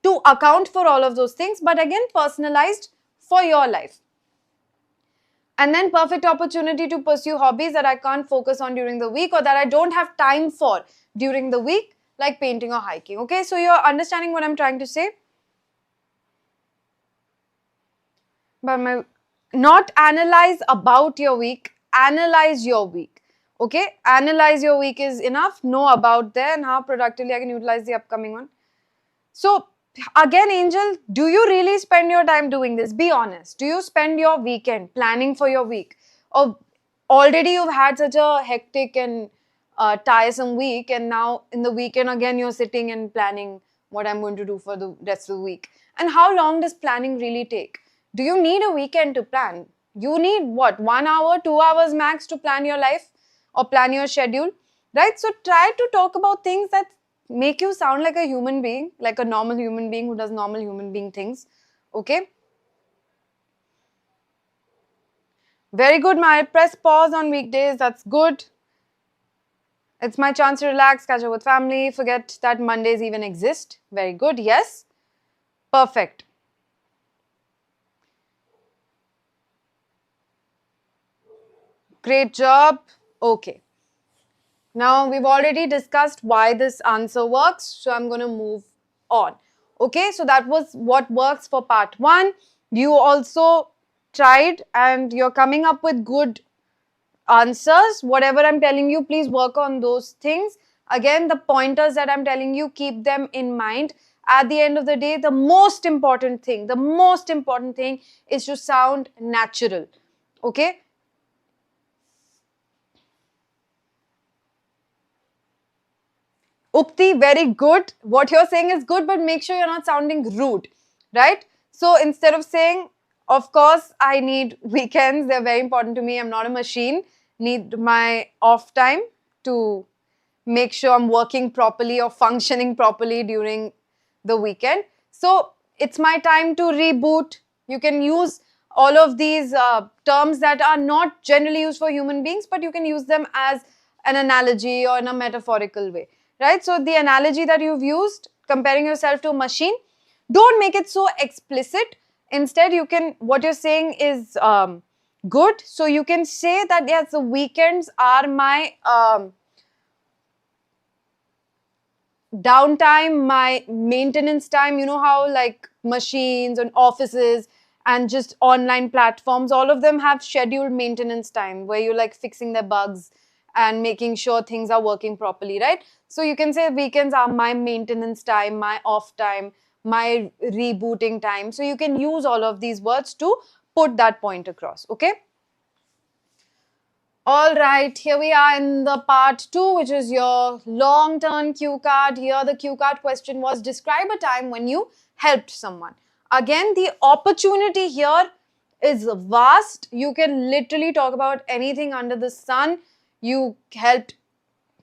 to account for all of those things, but again, personalized for your life. And then perfect opportunity to pursue hobbies that I can't focus on during the week or that I don't have time for during the week, like painting or hiking. Okay, so you're understanding what I'm trying to say? But Not analyze about your week, analyze your week. Okay, analyze your week is enough. Know about there and how productively I can utilize the upcoming one. So again, Angel, do you really spend your time doing this? Be honest. Do you spend your weekend planning for your week? Or already you've had such a hectic and tiresome week, and now in the weekend again you're sitting and planning what I'm going to do for the rest of the week. And how long does planning really take? Do you need a weekend to plan? You need what, 1 hour, 2 hours max to plan your life or plan your schedule, right? So try to talk about things that make you sound like a human being, like a normal human being who does normal human being things. Okay? Very good, Mahir. Press pause on weekdays. That's good. It's my chance to relax, catch up with family, forget that Mondays even exist. Very good. Yes. Perfect. Great job. Okay. Now, we've already discussed why this answer works, so I'm going to move on. Okay, so that was what works for part 1. You also tried and you're coming up with good answers. Whatever I'm telling you, please work on those things. Again, the pointers that I'm telling you, keep them in mind. At the end of the day, the most important thing is to sound natural. Okay? Upti, very good. What you're saying is good, but make sure you're not sounding rude, right? So instead of saying, of course, I need weekends, they're very important to me, I'm not a machine, need my off time to make sure I'm working properly or functioning properly during the weekend. So it's my time to reboot. You can use all of these terms that are not generally used for human beings, but you can use them as an analogy or in a metaphorical way, right? So the analogy that you've used, comparing yourself to a machine, don't make it so explicit. Instead, you can, what you're saying is good. So you can say that, yes, the weekends are my downtime, my maintenance time. You know how like machines and offices and just online platforms, all of them have scheduled maintenance time where you're like fixing their bugs and making sure things are working properly, right? So you can say weekends are my maintenance time, my off time, my rebooting time. So you can use all of these words to put that point across. Okay. All right, here we are in the part 2, which is your long-term cue card. Here the cue card question was, describe a time when you helped someone. Again, the opportunity here is vast. You can literally talk about anything under the sun. You helped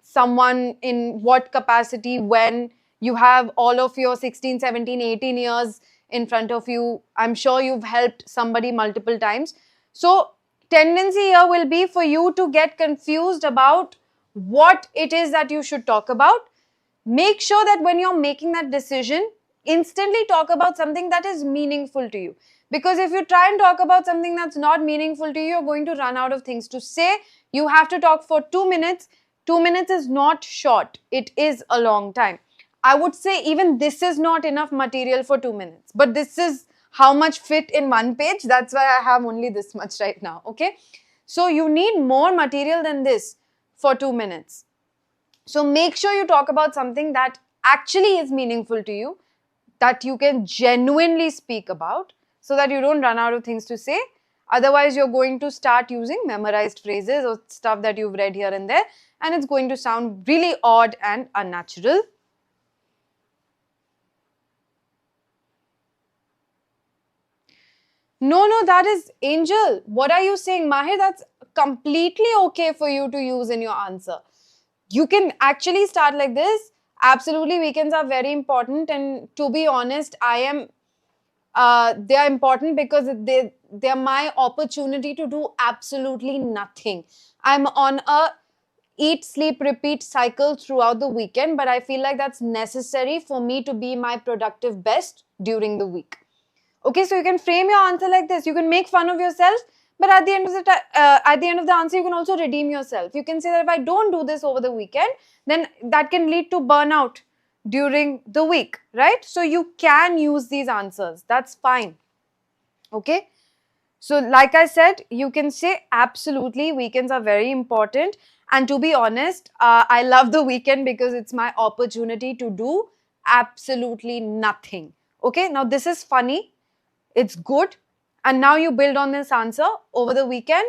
someone in what capacity, when. You have all of your 16, 17, 18 years in front of you. I'm sure you've helped somebody multiple times. So tendency here will be for you to get confused about what it is that you should talk about. Make sure that when you're making that decision, instantly talk about something that is meaningful to you. Because if you try and talk about something that's not meaningful to you, you're going to run out of things to say. You have to talk for 2 minutes. 2 minutes is not short, it is a long time. I would say even this is not enough material for 2 minutes, but this is how much fit in one page. That's why I have only this much right now. Okay, so you need more material than this for 2 minutes. So make sure you talk about something that actually is meaningful to you, that you can genuinely speak about, so that you don't run out of things to say. Otherwise, you're going to start using memorized phrases or stuff that you've read here and there, and it's going to sound really odd and unnatural. No, that is Angel. What are you saying, Mahir? That's completely okay for you to use in your answer. You can actually start like this. Absolutely, weekends are very important, and to be honest, they are important because they're my opportunity to do absolutely nothing. I'm on a eat, sleep, repeat cycle throughout the weekend, but I feel like that's necessary for me to be my productive best during the week. Okay, so you can frame your answer like this. You can make fun of yourself, but at the end of the answer, you can also redeem yourself. You can say that if I don't do this over the weekend, then that can lead to burnout during the week, right? So you can use these answers. That's fine. Okay. So like I said, you can say absolutely weekends are very important. And to be honest, I love the weekend because it's my opportunity to do absolutely nothing. Okay, now this is funny. It's good. And now you build on this answer. Over the weekend,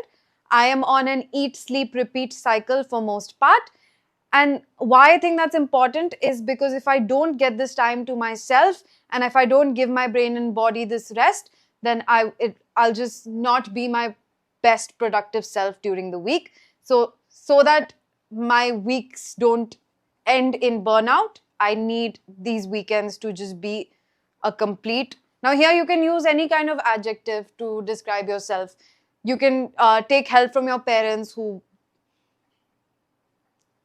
I am on an eat, sleep, repeat cycle for most part. And why I think that's important is because if I don't get this time to myself and if I don't give my brain and body this rest, then I'll just not be my best productive self during the week. So that my weeks don't end in burnout, I need these weekends to just be a complete. Now here you can use any kind of adjective to describe yourself. You can take help from your parents who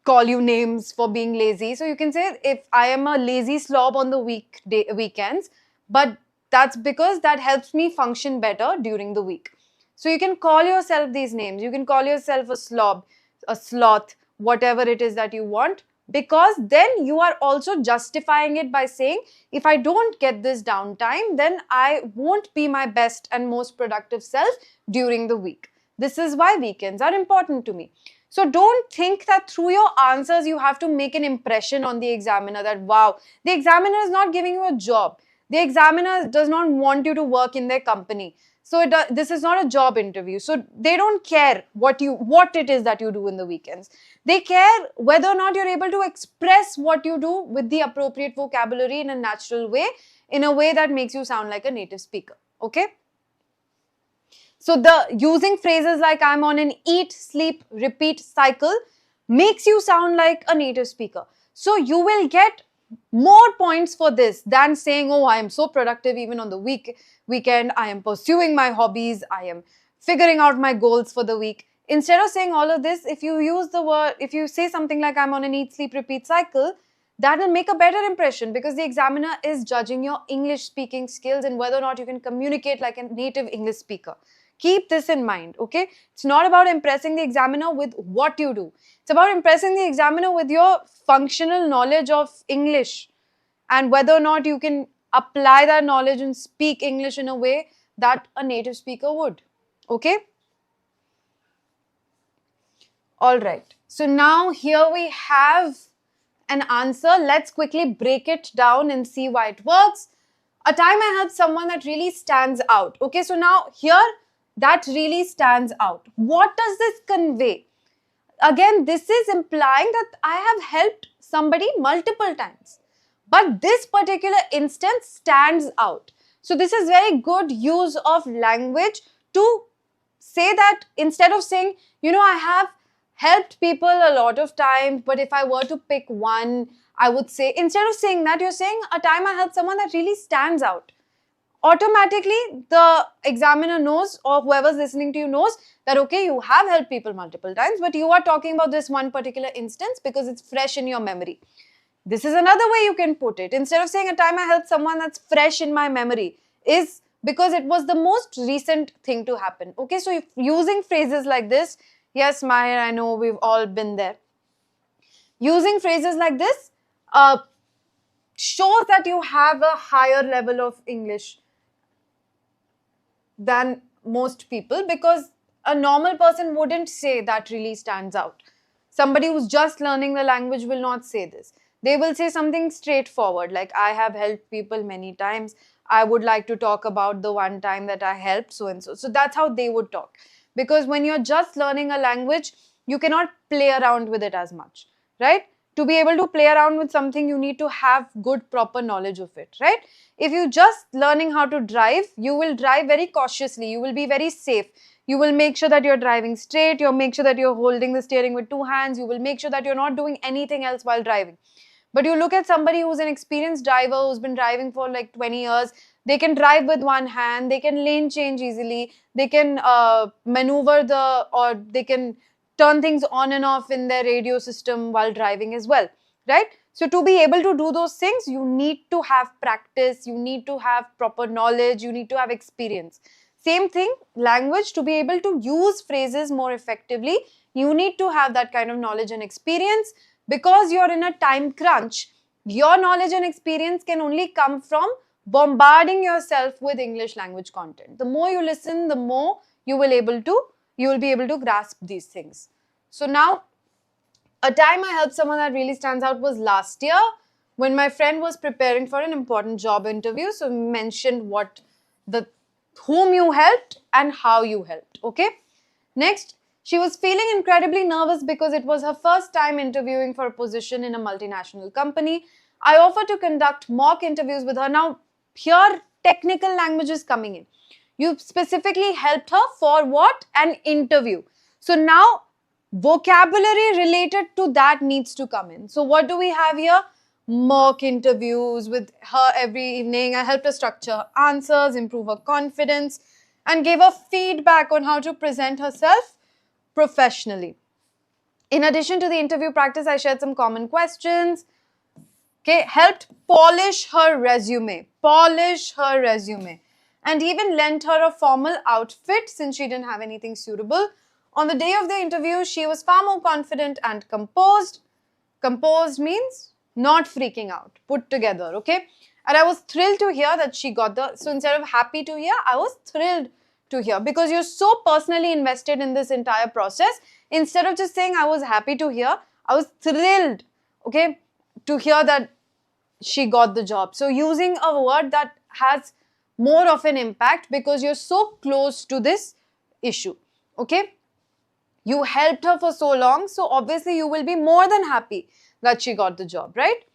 call you names for being lazy. So you can say, if I am a lazy slob on the weekends, but that's because that helps me function better during the week. So you can call yourself these names. You can call yourself a slob, a sloth, whatever it is that you want, because then you are also justifying it by saying, if I don't get this downtime, then I won't be my best and most productive self during the week. This is why weekends are important to me. So don't think that through your answers you have to make an impression on the examiner that, wow, the examiner is not giving you a job. The examiner does not want you to work in their company. So this is not a job interview. So they don't care what it is that you do in the weekends. They care whether or not you're able to express what you do with the appropriate vocabulary in a natural way, in a way that makes you sound like a native speaker. Okay? So the using phrases like I'm on an eat, sleep, repeat cycle makes you sound like a native speaker. So you will get more points for this than saying, oh, I am so productive even on the weekend. I am pursuing my hobbies. I am figuring out my goals for the week. Instead of saying all of this, if you say something like I'm on an eat, sleep, repeat cycle, that will make a better impression because the examiner is judging your English speaking skills and whether or not you can communicate like a native English speaker. Keep this in mind, okay? It's not about impressing the examiner with what you do. It's about impressing the examiner with your functional knowledge of English and whether or not you can apply that knowledge and speak English in a way that a native speaker would, okay? All right. So now here we have an answer. Let's quickly break it down and see why it works. A time I helped someone that really stands out. Okay, so now here, that really stands out. What does this convey? Again, this is implying that I have helped somebody multiple times. But this particular instance stands out. So this is very good use of language to say that instead of saying, I have helped people a lot of times, but if I were to pick one, I would say, instead of saying that, you're saying a time I helped someone that really stands out. Automatically, the examiner knows, or whoever's listening to you knows that, okay, you have helped people multiple times, but you are talking about this one particular instance because it's fresh in your memory. This is another way you can put it. Instead of saying a time I helped someone that's fresh in my memory, is because it was the most recent thing to happen. Okay, so if using phrases like this, yes, Mahir, I know we've all been there. Using phrases like this shows that you have a higher level of English than most people, because a normal person wouldn't say that really stands out. Somebody who's just learning the language will not say this. They will say something straightforward like, I have helped people many times. I would like to talk about the one time that I helped so and so. So that's how they would talk. Because when you're just learning a language, you cannot play around with it as much, right? To be able to play around with something, you need to have good, proper knowledge of it, right? If you just learning how to drive, you will drive very cautiously. You will be very safe. You will make sure that you're driving straight. You'll make sure that you're holding the steering with two hands. You will make sure that you're not doing anything else while driving. But you look at somebody who's an experienced driver, who's been driving for like 20 years, they can drive with one hand, they can lane change easily, they can maneuver or they can turn things on and off in their radio system while driving as well, right? So to be able to do those things, you need to have practice, you need to have proper knowledge, you need to have experience. Same thing, language, to be able to use phrases more effectively, you need to have that kind of knowledge and experience. Because you're in a time crunch, your knowledge and experience can only come from bombarding yourself with English language content. The more you listen, the more you will be able to grasp these things. So now, a time I helped someone that really stands out was last year when my friend was preparing for an important job interview. So mentioned whom you helped and how you helped. Okay. Next, she was feeling incredibly nervous because it was her first time interviewing for a position in a multinational company. I offered to conduct mock interviews with her. Now, here technical language is coming in. You specifically helped her for what? An interview. So now vocabulary related to that needs to come in. So what do we have here? Mock interviews with her every evening. I helped her structure her answers, improve her confidence, and gave her feedback on how to present herself professionally. In addition to the interview practice, I shared some common questions. Okay, helped polish her resume, and even lent her a formal outfit since she didn't have anything suitable. On the day of the interview, she was far more confident and composed. Composed means not freaking out, put together, okay? And I was thrilled to hear that she got so instead of happy to hear, I was thrilled to hear because you're so personally invested in this entire process. Instead of just saying I was happy to hear, I was thrilled, okay, to hear that she got the job. So using a word that has more of an impact because you're so close to this issue, okay? You helped her for so long, so obviously you will be more than happy that she got the job, right?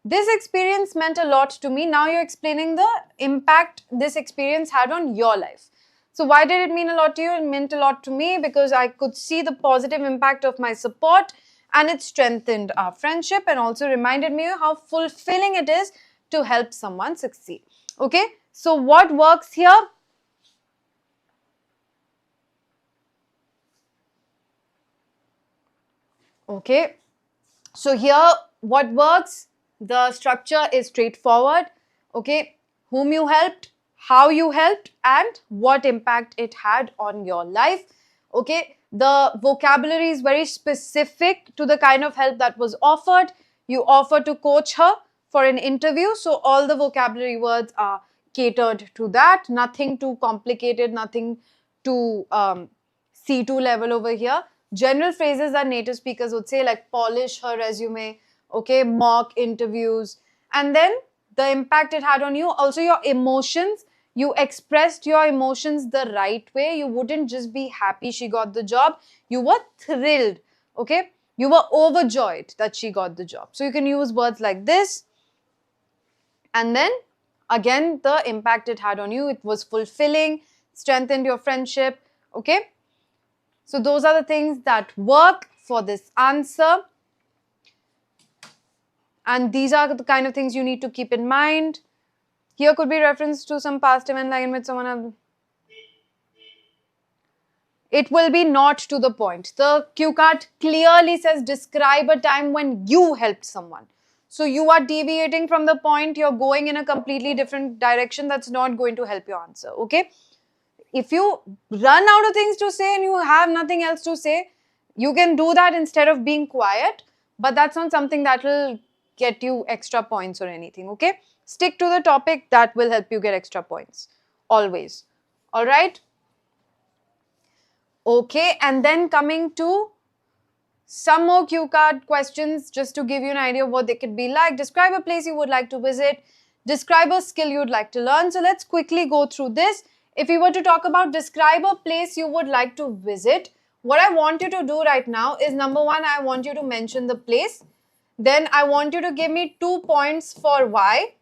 This experience meant a lot to me. Now you're explaining the impact this experience had on your life. So why did it mean a lot to you? It meant a lot to me because I could see the positive impact of my support and it strengthened our friendship and also reminded me how fulfilling it is to help someone succeed. Okay, so what works here? Okay, so here what works? The structure is straightforward. Okay, whom you helped, how you helped, and what impact it had on your life. Okay, the vocabulary is very specific to the kind of help that was offered. You offer to coach her for an interview, so all the vocabulary words are catered to that. Nothing too complicated, nothing too C2 level over here. General phrases that native speakers would say, like polish her resume, okay, mock interviews, and then the impact it had on you. Also your emotions, you expressed your emotions the right way. You wouldn't just be happy she got the job, you were thrilled, okay, you were overjoyed that she got the job. So you can use words like this. And then again, the impact it had on you, it was fulfilling, strengthened your friendship, okay. So those are the things that work for this answer. And these are the kind of things you need to keep in mind. Here could be reference to some past event like in which someone else. It will be not to the point. The cue card clearly says describe a time when you helped someone. So you are deviating from the point, you're going in a completely different direction. That's not going to help your answer, okay? If you run out of things to say and you have nothing else to say, you can do that instead of being quiet, but that's not something that will get you extra points or anything, okay? Stick to the topic, that will help you get extra points, always. All right? Okay, and then coming to some more cue card questions just to give you an idea of what they could be like. Describe a place you would like to visit. Describe a skill you would like to learn. So let's quickly go through this. If we were to talk about describe a place you would like to visit, what I want you to do right now is, number one, I want you to mention the place. Then I want you to give me 2 points for why.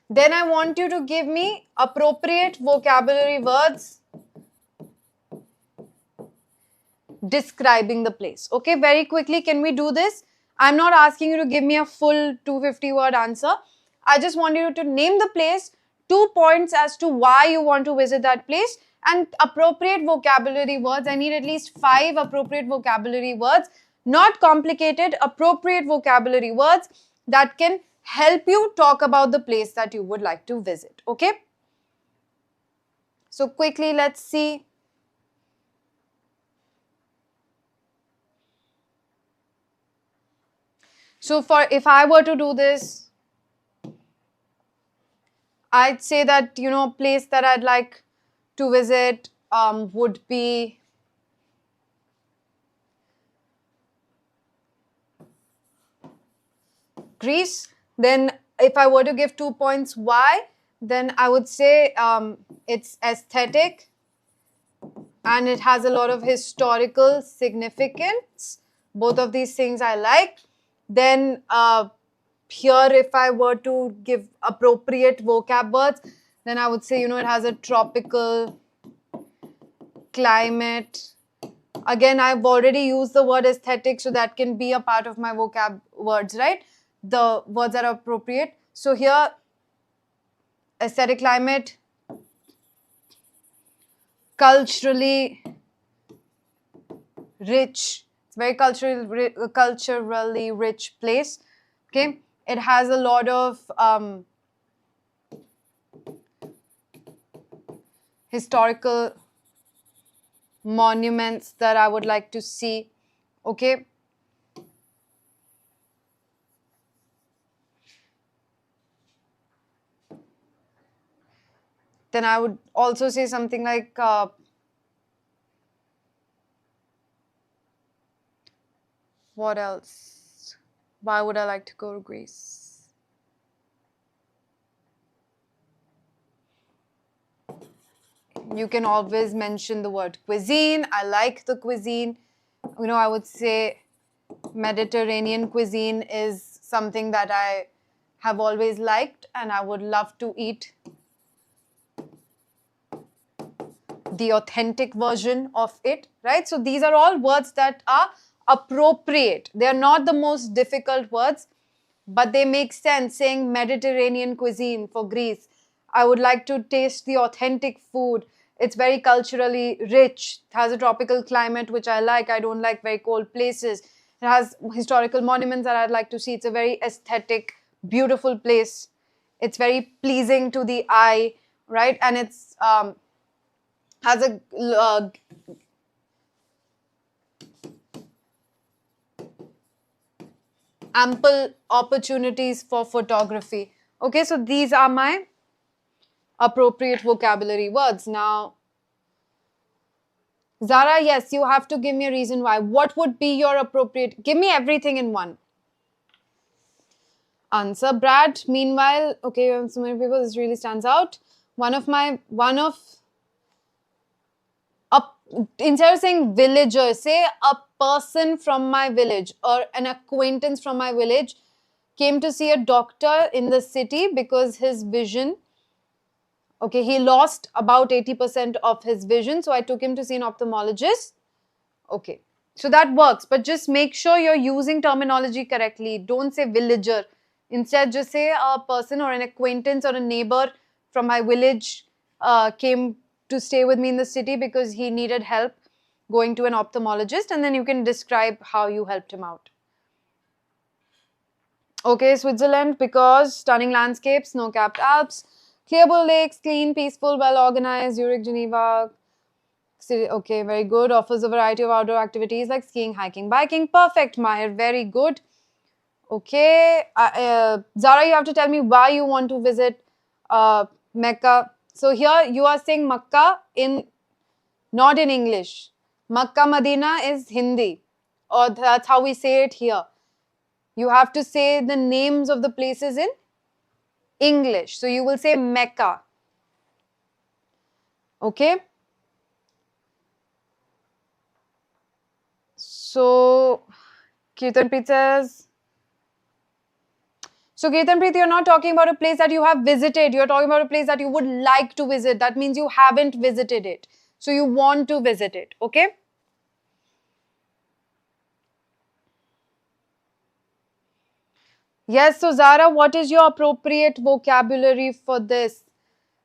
Then I want you to give me appropriate vocabulary words describing the place. Okay, very quickly, can we do this? I'm not asking you to give me a full 250 word answer. I just want you to name the place, 2 points as to why you want to visit that place, and appropriate vocabulary words. I need at least 5 appropriate vocabulary words, not complicated, appropriate vocabulary words that can help you talk about the place that you would like to visit. Okay, so quickly let's see. So if I were to do this, I'd say that, a place that I'd like to visit would be Greece. Then if I were to give 2 points, why? Then I would say it's aesthetic and it has a lot of historical significance. Both of these things I like. Then here, if I were to give appropriate vocab words, then I would say, it has a tropical climate. Again, I've already used the word aesthetic, so that can be a part of my vocab words, right? The words that are appropriate. So here, aesthetic climate, culturally rich. It's very culturally rich place. Okay, it has a lot of historical monuments that I would like to see. Okay. Then I would also say something like what else? Why would I like to go to Greece? You can always mention the word cuisine. I like the cuisine. I would say Mediterranean cuisine is something that I have always liked and I would love to eat the authentic version of it, right? So these are all words that are appropriate. They are not the most difficult words, but they make sense. Saying Mediterranean cuisine for Greece, I would like to taste the authentic food. It's very culturally rich. It has a tropical climate, which I like. I don't like very cold places. It has historical monuments that I'd like to see. It's a very aesthetic, beautiful place. It's very pleasing to the eye, right? And it's has a ample opportunities for photography. Okay, so these are my appropriate vocabulary words. Now, Zara, yes, you have to give me a reason why. What would be your appropriate? Give me everything in one. Answer. Brad, meanwhile, okay, so many people, this really stands out. Instead of saying villager, say a person from my village or an acquaintance from my village came to see a doctor in the city because his vision, okay, he lost about 80% of his vision. So I took him to see an ophthalmologist. Okay, so that works, but just make sure you're using terminology correctly. Don't say villager. Instead, just say a person or an acquaintance or a neighbor from my village came to stay with me in the city because he needed help going to an ophthalmologist, and then you can describe how you helped him out. Okay, Switzerland, because stunning landscapes, snow-capped Alps, clear blue lakes, clean, peaceful, well-organized. Zurich, Geneva. Okay, very good. Offers a variety of outdoor activities like skiing, hiking, biking. Perfect, Mahir. Very good. Okay. Zara, you have to tell me why you want to visit Mecca. So here you are saying Makkah not in English. Makkah Medina is Hindi, or that's how we say it here. You have to say the names of the places in English. So you will say Mecca. Okay. So Kirtanpreet says, so Kirtanpreet, you're not talking about a place that you have visited. You're talking about a place that you would like to visit. That means you haven't visited it. So you want to visit it. Okay. Yes, so Zara, what is your appropriate vocabulary for this?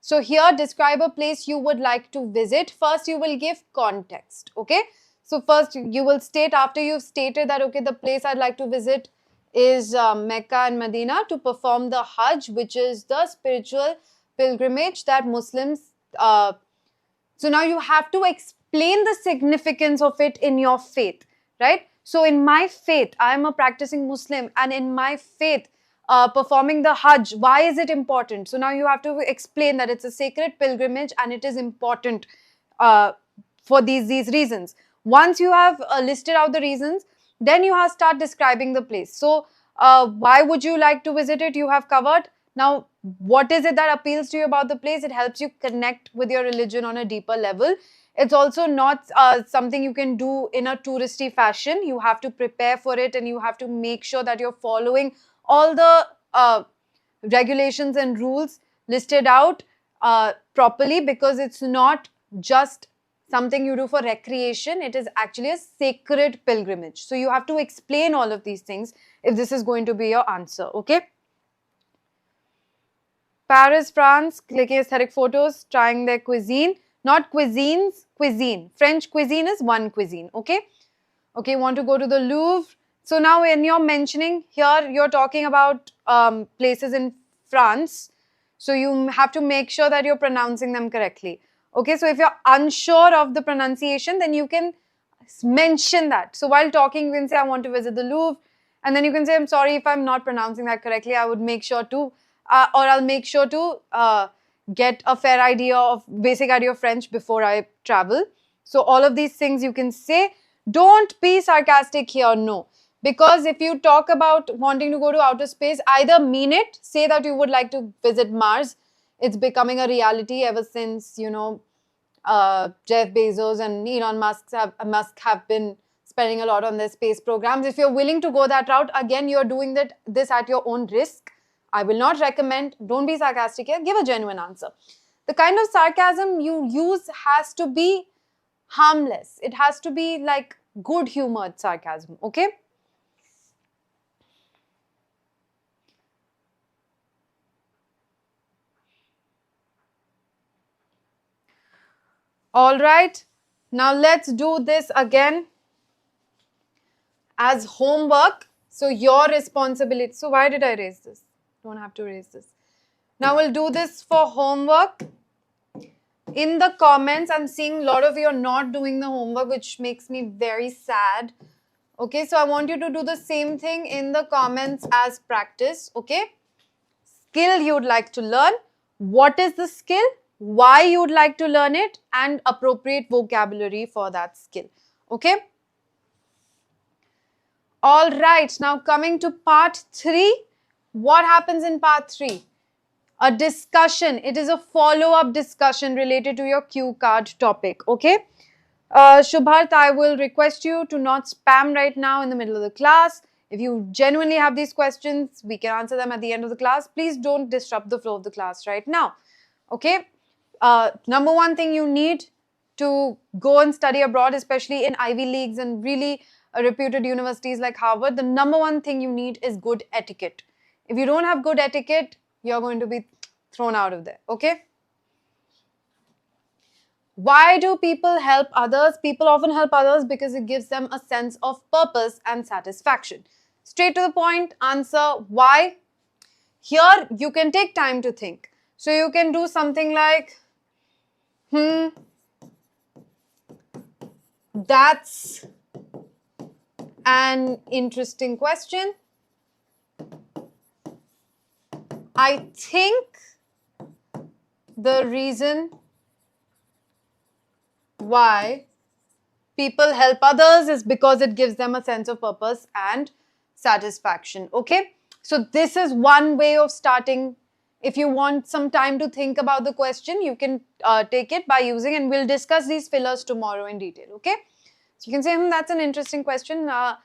So here, describe a place you would like to visit. First, you will give context, okay? So first, you will state, after you've stated that, okay, the place I'd like to visit is Mecca and Medina to perform the Hajj, which is the spiritual pilgrimage that Muslims... so now you have to explain the significance of it in your faith, right? So in my faith, I am a practicing Muslim, and in my faith, performing the Hajj, why is it important? So now you have to explain that it's a sacred pilgrimage and it is important uh, for these reasons. Once you have listed out the reasons, then you have start describing the place. So why would you like to visit it? You have covered. Now, what is it that appeals to you about the place? It helps you connect with your religion on a deeper level. It's also not something you can do in a touristy fashion. You have to prepare for it, and you have to make sure that you're following all the regulations and rules listed out properly, because it's not just something you do for recreation. It is actually a sacred pilgrimage. So you have to explain all of these things if this is going to be your answer, okay? Paris, France, clicking aesthetic photos, trying their cuisine. Not cuisines, cuisine. French cuisine is one cuisine, okay? Okay, want to go to the Louvre. So now when you're mentioning here, you're talking about places in France. So you have to make sure that you're pronouncing them correctly. Okay, so if you're unsure of the pronunciation, then you can mention that. So while talking, you can say, I want to visit the Louvre. And then you can say, I'm sorry if I'm not pronouncing that correctly. I would make sure to, or I'll make sure to get a fair idea of, basic idea of French before I travel. So all of these things you can say. Don't be sarcastic here, no. Because if you talk about wanting to go to outer space, either mean it, say that you would like to visit Mars. It's becoming a reality ever since, you know, Jeff Bezos and Elon Musk have been spending a lot on their space programs. If you're willing to go that route, again, you're doing this at your own risk. I will not recommend. Don't be sarcastic here. Give a genuine answer. The kind of sarcasm you use has to be harmless. It has to be like good humored sarcasm, okay? All right. Now let's do this again as homework. So your responsibility. So why did I raise this? Don't have to raise this. Now we'll do this for homework. In the comments, I'm seeing a lot of you are not doing the homework, which makes me very sad. Okay, so I want you to do the same thing in the comments as practice, okay? Skill you'd like to learn, what is the skill, why you'd like to learn it, and appropriate vocabulary for that skill, okay? All right, now coming to part 3, what happens in part 3? A discussion. It is a follow-up discussion related to your cue card topic, okay? Shubhart, I will request you to not spam right now in the middle of the class. If you genuinely have these questions, we can answer them at the end of the class. Please don't disrupt the flow of the class right now, okay? Number one thing you need to go and study abroad, especially in Ivy Leagues and really reputed universities like Harvard, the number one thing you need is good etiquette. If you don't have good etiquette, you're going to be thrown out of there, okay? Why do people help others? People often help others because it gives them a sense of purpose and satisfaction. Straight to the point, answer why. Here, you can take time to think. So you can do something like, that's an interesting question. I think the reason why people help others is because it gives them a sense of purpose and satisfaction, okay? So this is one way of starting. If you want some time to think about the question, you can take it by using, and we'll discuss these fillers tomorrow in detail, okay? So you can say, that's an interesting question. I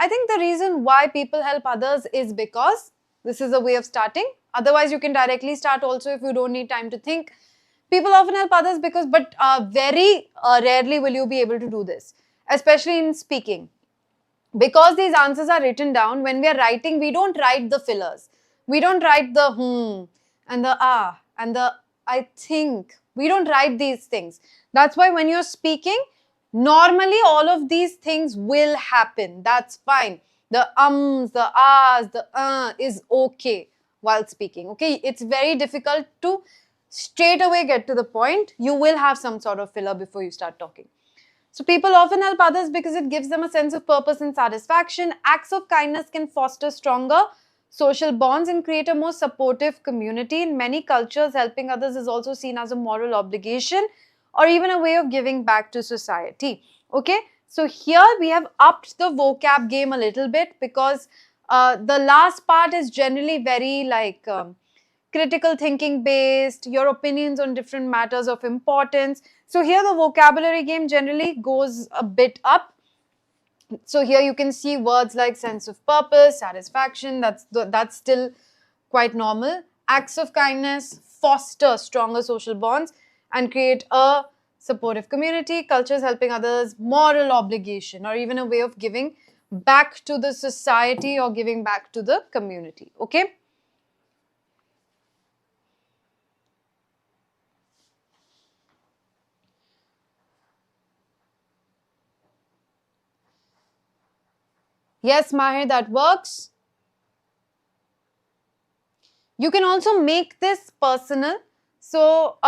think the reason why people help others is because this is a way of starting. Otherwise, you can directly start also if you don't need time to think. People often help others because, but very rarely will you be able to do this, especially in speaking. Because these answers are written down, when we are writing, we don't write the fillers. We don't write the and the and the I think. We don't write these things. That's why when you're speaking, normally all of these things will happen. That's fine. The ums, the ahs, the is okay while speaking. Okay, it's very difficult to straight away get to the point. You will have some sort of filler before you start talking. So people often help others because it gives them a sense of purpose and satisfaction. Acts of kindness can foster stronger social bonds and create a more supportive community. In many cultures, helping others is also seen as a moral obligation or even a way of giving back to society. Okay, so here we have upped the vocab game a little bit because the last part is generally very like critical thinking based, your opinions on different matters of importance. So here the vocabulary game generally goes a bit up. So here you can see words like sense of purpose, satisfaction, that's still quite normal. Acts of kindness foster stronger social bonds and create a supportive community. Cultures helping others, moral obligation, or even a way of giving back to the society or giving back to the community. Okay. Yes, Mahir, that works. You can also make this personal. So,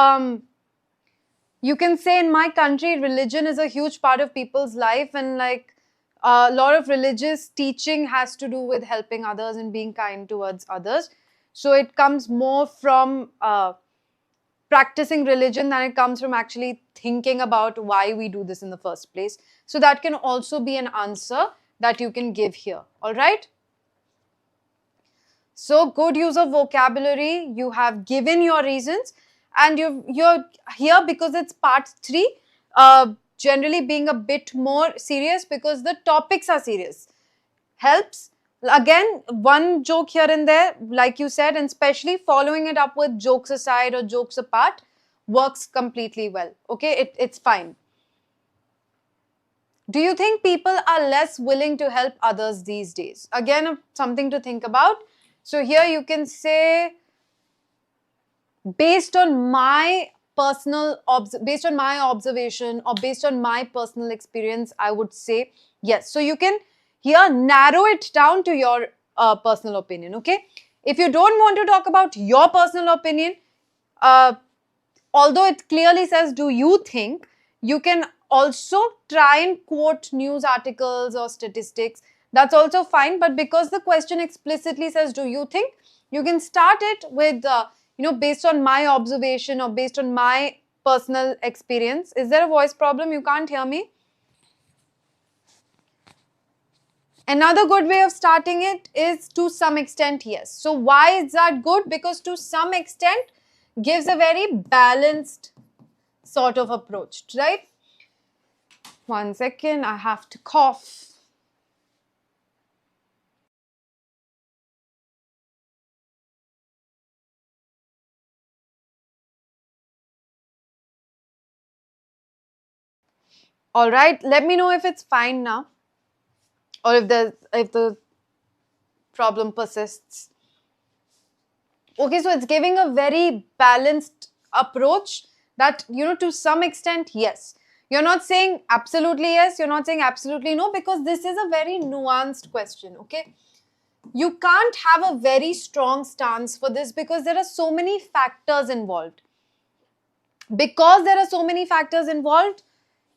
you can say in my country, religion is a huge part of people's life, and like a lot of religious teaching has to do with helping others and being kind towards others. So it comes more from practicing religion than it comes from actually thinking about why we do this in the first place. So that can also be an answer that you can give here. All right. So good use of vocabulary, you have given your reasons, and you're here because it's part 3, generally being a bit more serious because the topics are serious. Helps. Again, one joke here and there, like you said, and especially following it up with jokes aside or jokes apart works completely well. Okay, it's fine. Do you think people are less willing to help others these days? Again, something to think about. So here you can say, based on my based on my observation or based on my personal experience, I would say yes. So you can here narrow it down to your personal opinion. Okay, if you don't want to talk about your personal opinion, uh, although it clearly says do you think, you can also try and quote news articles or statistics. That's also fine, but because the question explicitly says do you think, you can start it with based on my observation or based on my personal experience. Is there a voice problem? You can't hear me? Another good way of starting it is to some extent, yes. So why is that good? Because to some extent gives a very balanced sort of approach, right? 1 second, I have to cough. All right, let me know if it's fine now or if the problem persists. Okay, so it's giving a very balanced approach that, to some extent, yes. You're not saying absolutely yes, you're not saying absolutely no, because this is a very nuanced question, okay? You can't have a very strong stance for this because there are so many factors involved. Because there are so many factors involved,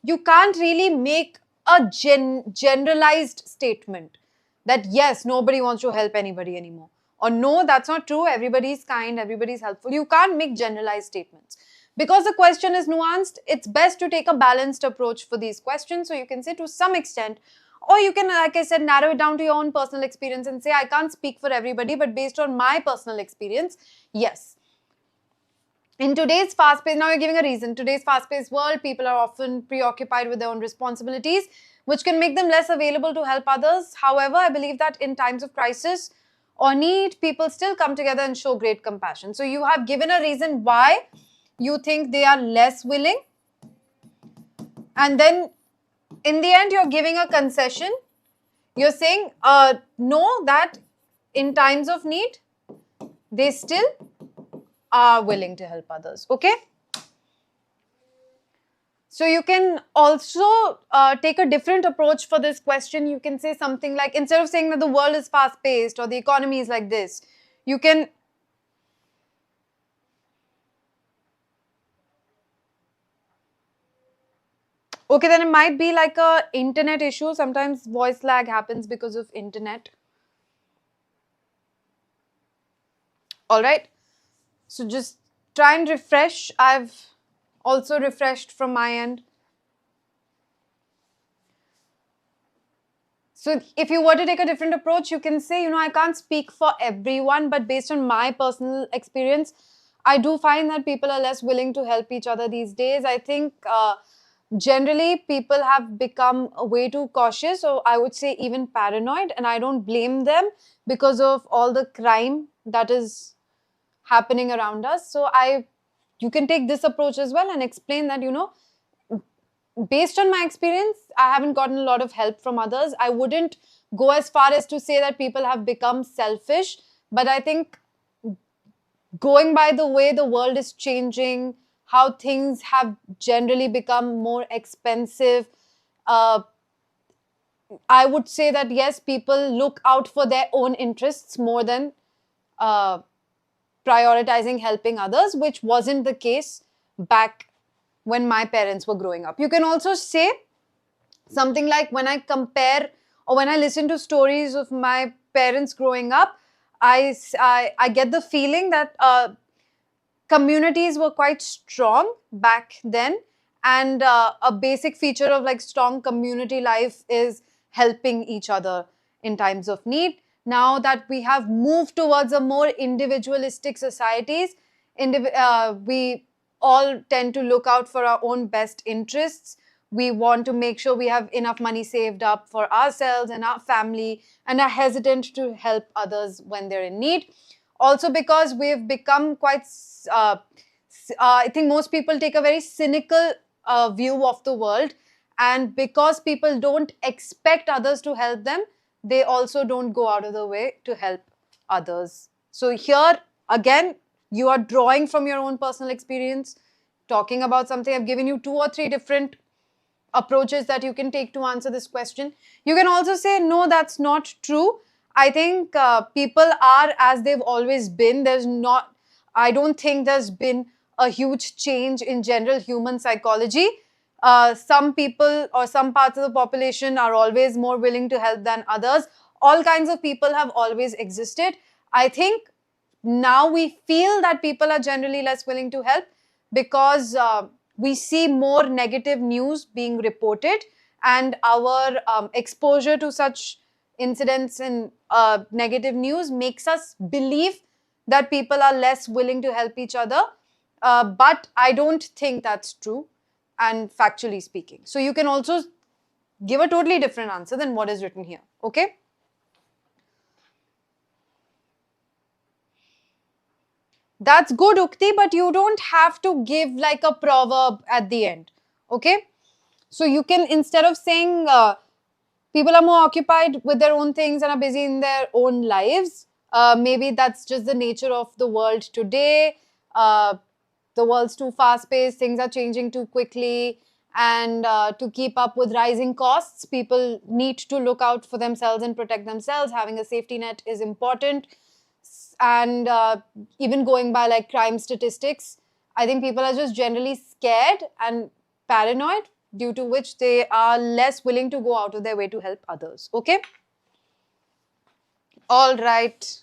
you can't really make a generalized statement that yes, nobody wants to help anybody anymore, or no, that's not true, everybody's kind, everybody's helpful. You can't make generalized statements because the question is nuanced. It's best to take a balanced approach for these questions. So you can say to some extent, or you can, like I said, narrow it down to your own personal experience and say I can't speak for everybody, but based on my personal experience, yes. In today's fast-paced, now you're giving a reason, today's fast-paced world, people are often preoccupied with their own responsibilities, which can make them less available to help others. However, I believe that in times of crisis or need, people still come together and show great compassion. So you have given a reason why you think they are less willing. And then in the end, you're giving a concession. You're saying, no, that in times of need, they still are willing to help others. Okay? So you can also take a different approach for this question. You can say something like, instead of saying that the world is fast-paced or the economy is like this, you can Okay, then it might be like a internet issue. Sometimes voice lag happens because of internet. All right. So just try and refresh. I've also refreshed from my end. So if you were to take a different approach, you can say, I can't speak for everyone, but based on my personal experience, I do find that people are less willing to help each other these days. I think generally people have become way too cautious, or I would say even paranoid, and I don't blame them because of all the crime that is happening around us. So you can take this approach as well and explain that, based on my experience, I haven't gotten a lot of help from others. I wouldn't go as far as to say that people have become selfish, but I think going by the way the world is changing, how things have generally become more expensive, uh, I would say that yes, people look out for their own interests more than uh, prioritizing helping others, which wasn't the case back when my parents were growing up. You can also say something like, when I compare or when I listen to stories of my parents growing up, I get the feeling that communities were quite strong back then, and a basic feature of like strong community life is helping each other in times of need. Now that we have moved towards a more individualistic societies, we all tend to look out for our own best interests. We want to make sure we have enough money saved up for ourselves and our family, and are hesitant to help others when they're in need. Also because we've become quite I think most people take a very cynical view of the world, and because people don't expect others to help them, they also don't go out of the way to help others. So here again, you are drawing from your own personal experience, talking about something. I've given you 2 or 3 different approaches that you can take to answer this question. You can also say, no, that's not true. I think people are as they've always been. I don't think there's been a huge change in general human psychology. Some people or some parts of the population are always more willing to help than others. All kinds of people have always existed. I think now we feel that people are generally less willing to help because we see more negative news being reported, and our exposure to such incidents in negative news makes us believe that people are less willing to help each other. But I don't think that's true, and factually speaking. So you can also give a totally different answer than what is written here. Okay? That's good, Ukti, but you don't have to give like a proverb at the end. Okay? So you can, instead of saying people are more occupied with their own things and are busy in their own lives, maybe that's just the nature of the world today. The world's too fast paced, things are changing too quickly, and to keep up with rising costs, people need to look out for themselves and protect themselves. Having a safety net is important. And even going by like crime statistics, I think people are just generally scared and paranoid, due to which they are less willing to go out of their way to help others. Okay? All right.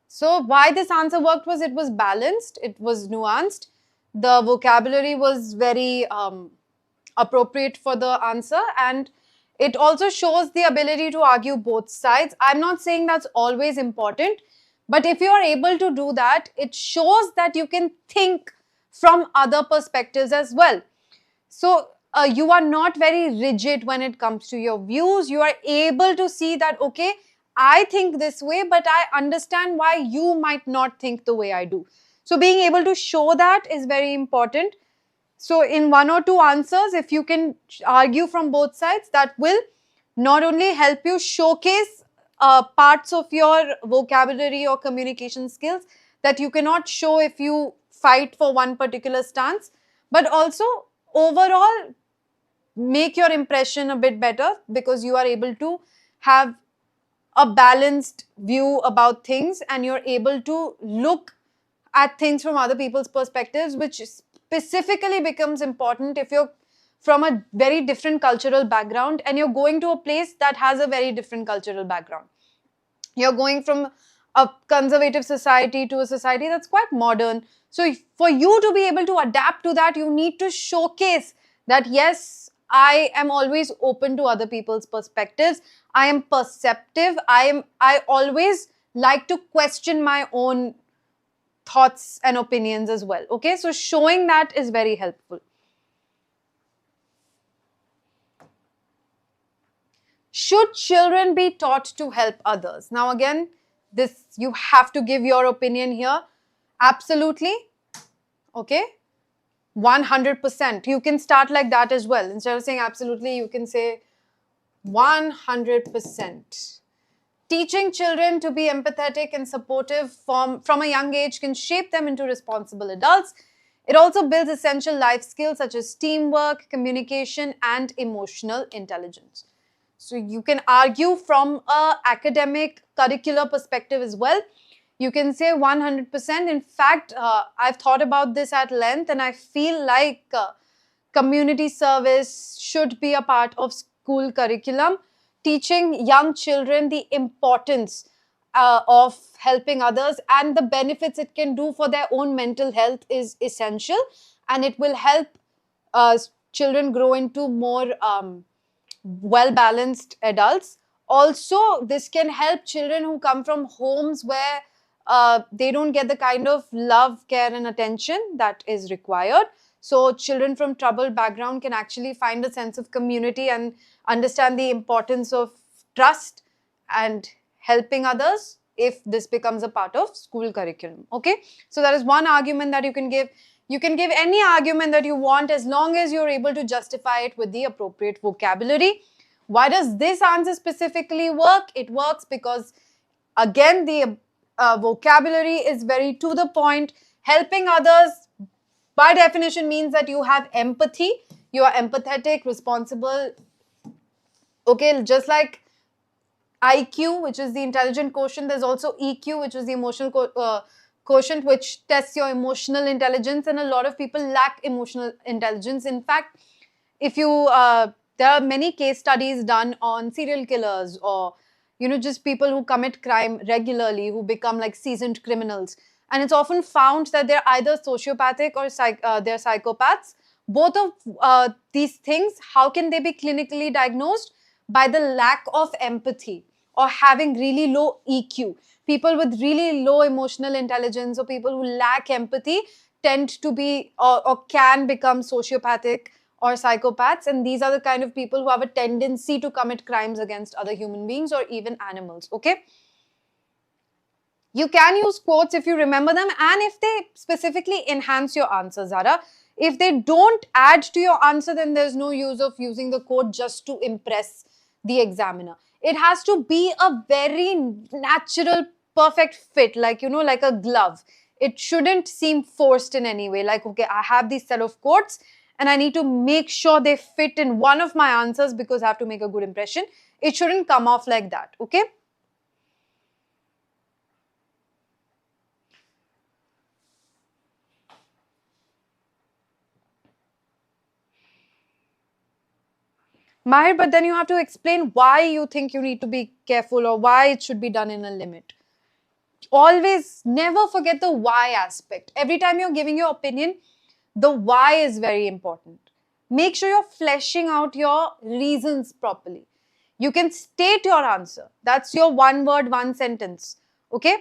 So why this answer worked was it was balanced, it was nuanced, the vocabulary was very appropriate for the answer, and it also shows the ability to argue both sides. I'm not saying that's always important, but if you are able to do that, it shows that you can think from other perspectives as well. So you are not very rigid when it comes to your views. You are able to see that, okay, I think this way, but I understand why you might not think the way I do. So being able to show that is very important. So in 1 or 2 answers, if you can argue from both sides, that will not only help you showcase parts of your vocabulary or communication skills that you cannot show if you fight for one particular stance, but also overall make your impression a bit better, because you are able to have a balanced view about things, and you're able to look at things from other people's perspectives, which specifically becomes important if you're from a very different cultural background and you're going to a place that has a very different cultural background. You're going from a conservative society to a society that's quite modern. So for you to be able to adapt to that, you need to showcase that, yes, I am always open to other people's perspectives. I am perceptive. I always like to question my own thoughts and opinions as well. Okay, so showing that is very helpful. Should children be taught to help others? Now again, this, you have to give your opinion here. Absolutely. Okay. 100%. You can start like that as well. Instead of saying absolutely, you can say 100%. Teaching children to be empathetic and supportive from a young age can shape them into responsible adults. It also builds essential life skills such as teamwork, communication, and emotional intelligence. So you can argue from an academic curricular perspective as well. You can say 100%. In fact, I've thought about this at length, and I feel like community service should be a part of school curriculum. Teaching young children the importance of helping others and the benefits it can do for their own mental health is essential, and it will help children grow into more well-balanced adults. Also, this can help children who come from homes where they don't get the kind of love, care, and attention that is required. So children from troubled background can actually find a sense of community and understand the importance of trust and helping others if this becomes a part of school curriculum. Okay, so that is one argument that you can give. You can give any argument that you want as long as you're able to justify it with the appropriate vocabulary. Why does this answer specifically work? It works because, again, the vocabulary is very to the point. Helping others, by definition, means that you have empathy. You are empathetic, responsible. Okay, just like IQ, which is the intelligent quotient, there's also EQ, which is the emotional quotient, which tests your emotional intelligence, and a lot of people lack emotional intelligence. In fact, if you there are many case studies done on serial killers or just people who commit crime regularly, who become like seasoned criminals, and it's often found that they're either sociopathic or they're psychopaths. Both of these things, how can they be clinically diagnosed? By the lack of empathy or having really low EQ. People with really low emotional intelligence or people who lack empathy tend to be or can become sociopathic or psychopaths, and these are the kind of people who have a tendency to commit crimes against other human beings or even animals. Okay, you can use quotes if you remember them and if they specifically enhance your answer, Zara. If they don't add to your answer, then there's no use of using the quote just to impress the examiner. It has to be a very natural, perfect fit, like like a glove. It shouldn't seem forced in any way, like, okay, I have this set of quotes and I need to make sure they fit in one of my answers because I have to make a good impression. It shouldn't come off like that. Okay, Mahir, but then you have to explain why you think you need to be careful or why it should be done in a limit. Always never forget the why aspect. Every time you're giving your opinion, the why is very important. Make sure you're fleshing out your reasons properly. You can state your answer. That's your one word, one sentence. Okay?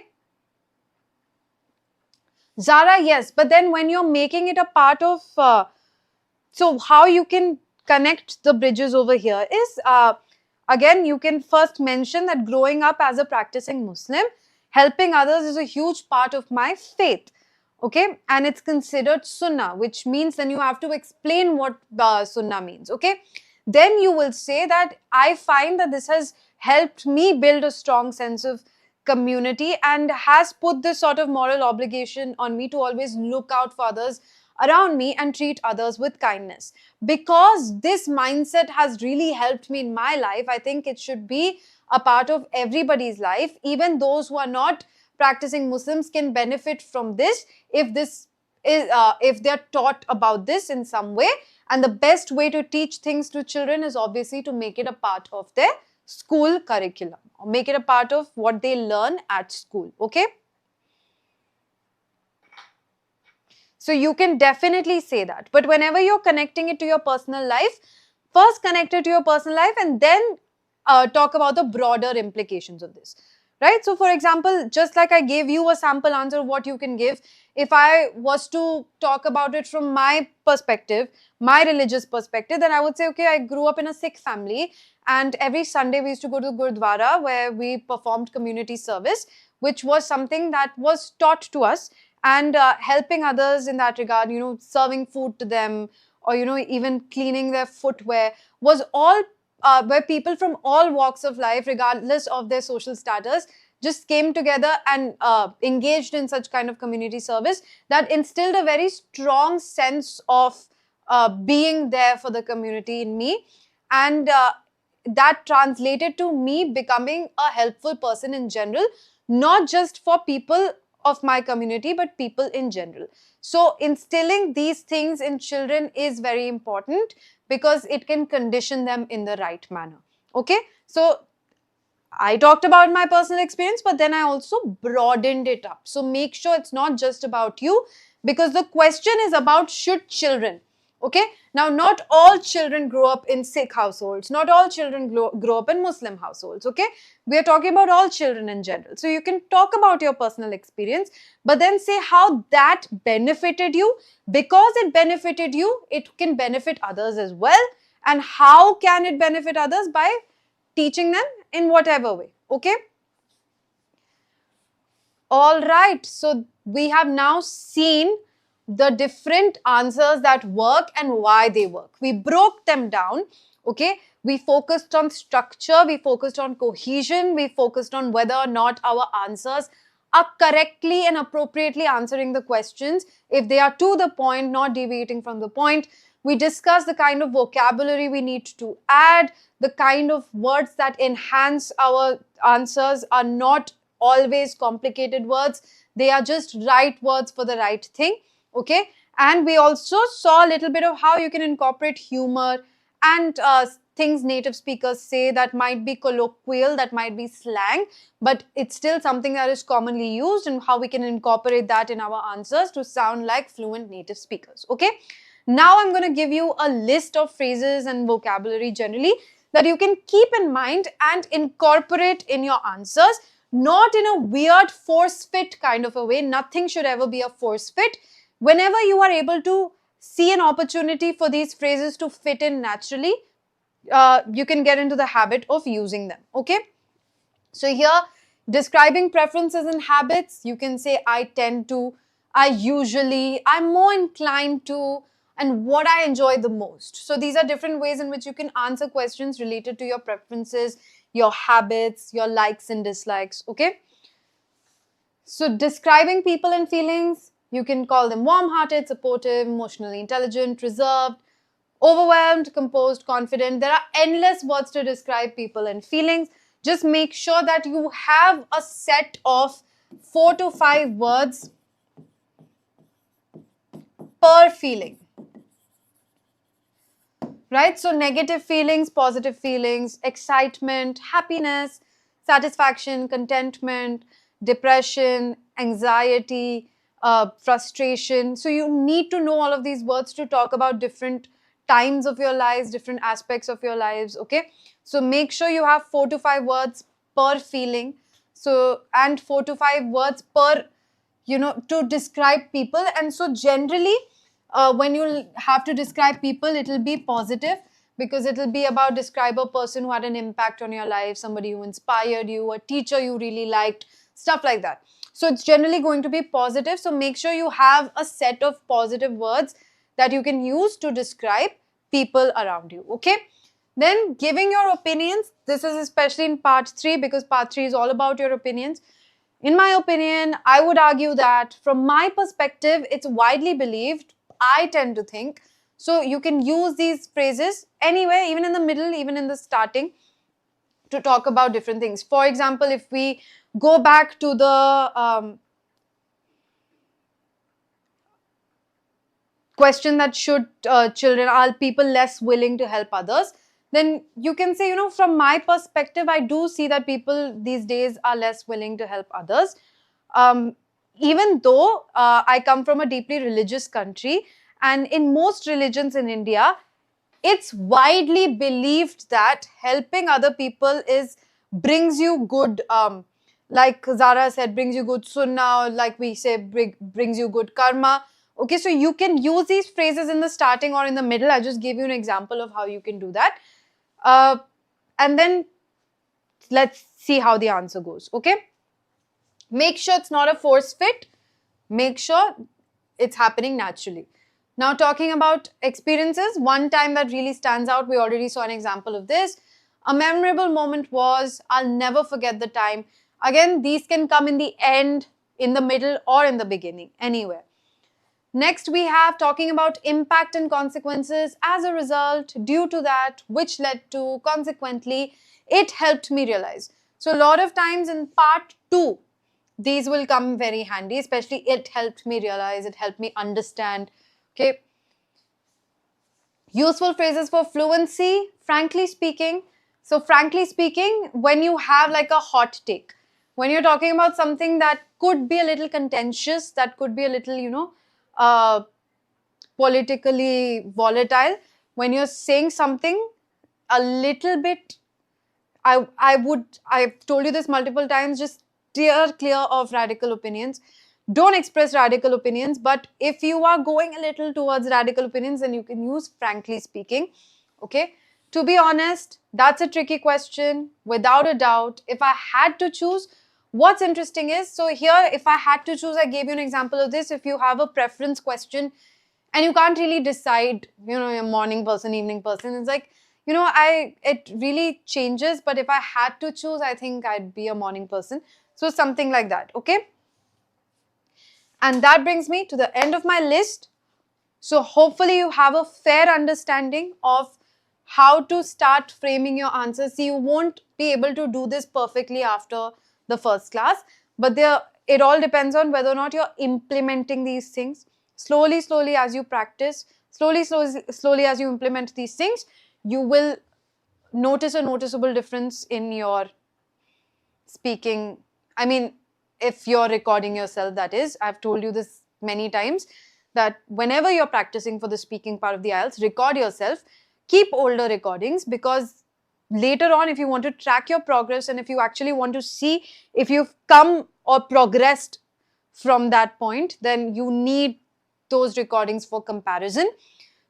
Zara, yes, but then when you're making it a part of, so how you can connect the bridges over here is, again, you can first mention that growing up as a practicing Muslim, helping others is a huge part of my faith. Okay, and it's considered sunnah, which means then you have to explain what sunnah means. Okay, then you will say that I find that this has helped me build a strong sense of community and has put this sort of moral obligation on me to always look out for others around me and treat others with kindness. Because this mindset has really helped me in my life, I think it should be a part of everybody's life. Even those who are not practicing Muslims can benefit from this if this if they're taught about this in some way. And the best way to teach things to children is obviously to make it a part of their school curriculum, or make it a part of what they learn at school. Okay. So you can definitely say that. But whenever you're connecting it to your personal life, first connect it to your personal life and then talk about the broader implications of this. Right? So for example, just like I gave you a sample answer of what you can give, if I was to talk about it from my perspective, my religious perspective, then I would say, okay, I grew up in a Sikh family and every Sunday we used to go to the Gurdwara where we performed community service, which was something that was taught to us, and helping others in that regard, serving food to them, or, even cleaning their footwear, was all where people from all walks of life, regardless of their social status, just came together and engaged in such kind of community service that instilled a very strong sense of being there for the community in me. And that translated to me becoming a helpful person in general, not just for people of my community, but people in general. So instilling these things in children is very important because it can condition them in the right manner. Okay, so I talked about my personal experience, but then I also broadened it up. So make sure it's not just about you, because the question is about should children. Okay, now not all children grow up in Sikh households, not all children grow up in Muslim households. Okay, we are talking about all children in general. So you can talk about your personal experience, but then say how that benefited you. Because it benefited you, it can benefit others as well. And how can it benefit others? By teaching them in whatever way. Okay. All right. So we have now seen the different answers that work and why they work. We broke them down. Okay. We focused on structure. We focused on cohesion. We focused on whether or not our answers are correctly and appropriately answering the questions. If they are to the point, not deviating from the point. We discussed the kind of vocabulary we need to add, the kind of words that enhance our answers are not always complicated words. They are just right words for the right thing. Okay. And we also saw a little bit of how you can incorporate humor and things native speakers say that might be colloquial, that might be slang, but it's still something that is commonly used, and how we can incorporate that in our answers to sound like fluent native speakers. Okay. Now I'm going to give you a list of phrases and vocabulary generally that you can keep in mind and incorporate in your answers, not in a weird force fit kind of a way. Nothing should ever be a force fit. Whenever you are able to see an opportunity for these phrases to fit in naturally, you can get into the habit of using them. Okay. So here, describing preferences and habits, you can say I tend to, I usually, I'm more inclined to, and what I enjoy the most. So these are different ways in which you can answer questions related to your preferences, your habits, your likes and dislikes. Okay. So describing people and feelings, you can call them warm-hearted, supportive, emotionally intelligent, reserved, overwhelmed, composed, confident. There are endless words to describe people and feelings. Just make sure that you have a set of 4 to 5 words per feeling. Right? So negative feelings, positive feelings, excitement, happiness, satisfaction, contentment, depression, anxiety, frustration. So you need to know all of these words to talk about different times of your lives, different aspects of your lives. Okay. So make sure you have 4 to 5 words per feeling. So, and 4 to 5 words per, to describe people. And so generally, when you have to describe people, it will be positive, because it will be about describe a person who had an impact on your life, somebody who inspired you, a teacher you really liked, stuff like that. So it's generally going to be positive. So make sure you have a set of positive words that you can use to describe people around you. Okay. Then giving your opinions. This is especially in part 3, because part 3 is all about your opinions. In my opinion, I would argue that from my perspective, it's widely believed, I tend to think. So you can use these phrases anywhere, even in the middle, even in the starting, to talk about different things. For example, if we go back to the question that should children, are people less willing to help others, then you can say, from my perspective, I do see that people these days are less willing to help others. um, Even though I come from a deeply religious country, and in most religions in India, it's widely believed that helping other people is brings you good, like Zara said, brings you good sunnah, or like we say, brings you good karma. Okay, so you can use these phrases in the starting or in the middle. I just gave you an example of how you can do that. uh, and then let's see how the answer goes. Okay, make sure it's not a force fit. Make sure it's happening naturally. Now, talking about experiences, one time that really stands out, we already saw an example of this. A memorable moment was, I'll never forget the time. Again, these can come in the end, in the middle, or in the beginning, anywhere. Next, we have talking about impact and consequences. As a result, due to that, which led to, consequently, it helped me realize. So, a lot of times in part 2, these will come very handy, especially it helped me realize, it helped me understand. Okay. Useful phrases for fluency, frankly speaking. So, frankly speaking, when you have like a hot take, when you're talking about something that could be a little contentious, that could be a little, uh, politically volatile, when you're saying something a little bit, I've told you this multiple times, just steer clear of radical opinions. Don't express radical opinions, but if you are going a little towards radical opinions, then you can use frankly speaking. Okay. To be honest, that's a tricky question. Without a doubt, if I had to choose, what's interesting is, so here, if I had to choose, I gave you an example of this. If you have a preference question and you can't really decide, you're a morning person, evening person, it's like, it really changes. But if I had to choose, I think I'd be a morning person. So something like that. Okay. And that brings me to the end of my list. So hopefully you have a fair understanding of how to start framing your answers. See, you won't be able to do this perfectly after the first class, but it all depends on whether or not you're implementing these things. Slowly, slowly as you practice, slowly as you implement these things, you will notice a noticeable difference in your speaking. I mean, if you're recording yourself, that is. I've told you this many times, that whenever you're practicing for the speaking part of the IELTS, record yourself. Keep older recordings, because later on, if you want to track your progress and if you actually want to see if you've come or progressed from that point, then you need those recordings for comparison.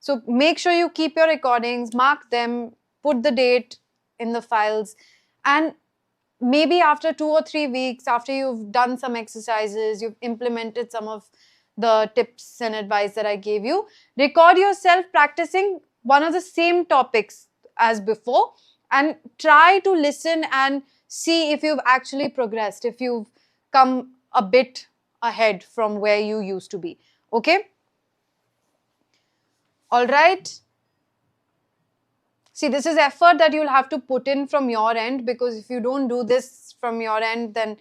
So make sure you keep your recordings, mark them, put the date in the files, and maybe after 2 or 3 weeks, after you've done some exercises, you've implemented some of the tips and advice that I gave you, record yourself practicing one of the same topics as before, and try to listen and see if you've actually progressed, if you've come a bit ahead from where you used to be. Okay? All right. See, this is effort that you'll have to put in from your end, because if you don't do this from your end, then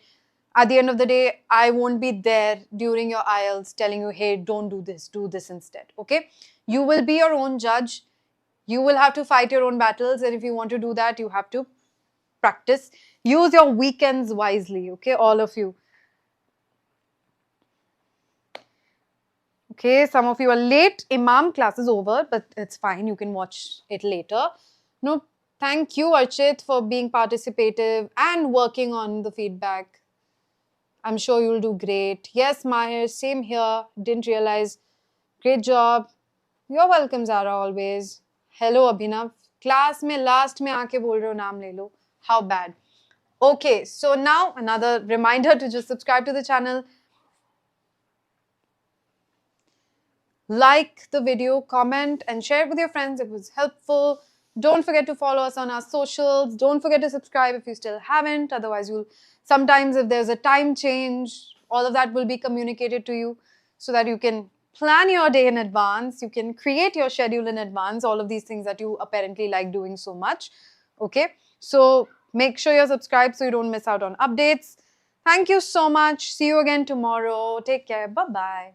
at the end of the day, I won't be there during your IELTS telling you, hey, don't do this instead. Okay? You will be your own judge. You will have to fight your own battles. And if you want to do that, you have to practice. Use your weekends wisely. Okay? All of you. Okay, some of you are late. Imam class is over, but it's fine. You can watch it later. No, thank you, Archit, for being participative and working on the feedback. I'm sure you'll do great. Yes, Mahir, same here. Didn't realize. Great job. You're welcome, Zara, always. Hello, Abhinav. Class mein last mein aake bol rahe ho, naam le lo. How bad. Okay, so now another reminder to just subscribe to the channel. Like the video, comment and share it with your friends if it was helpful. Don't forget to follow us on our socials. Don't forget to subscribe if you still haven't. Otherwise, sometimes if there's a time change, all of that will be communicated to you so that you can plan your day in advance. You can create your schedule in advance. All of these things that you apparently like doing so much. Okay. So make sure you're subscribed so you don't miss out on updates. Thank you so much. See you again tomorrow. Take care. Bye-bye.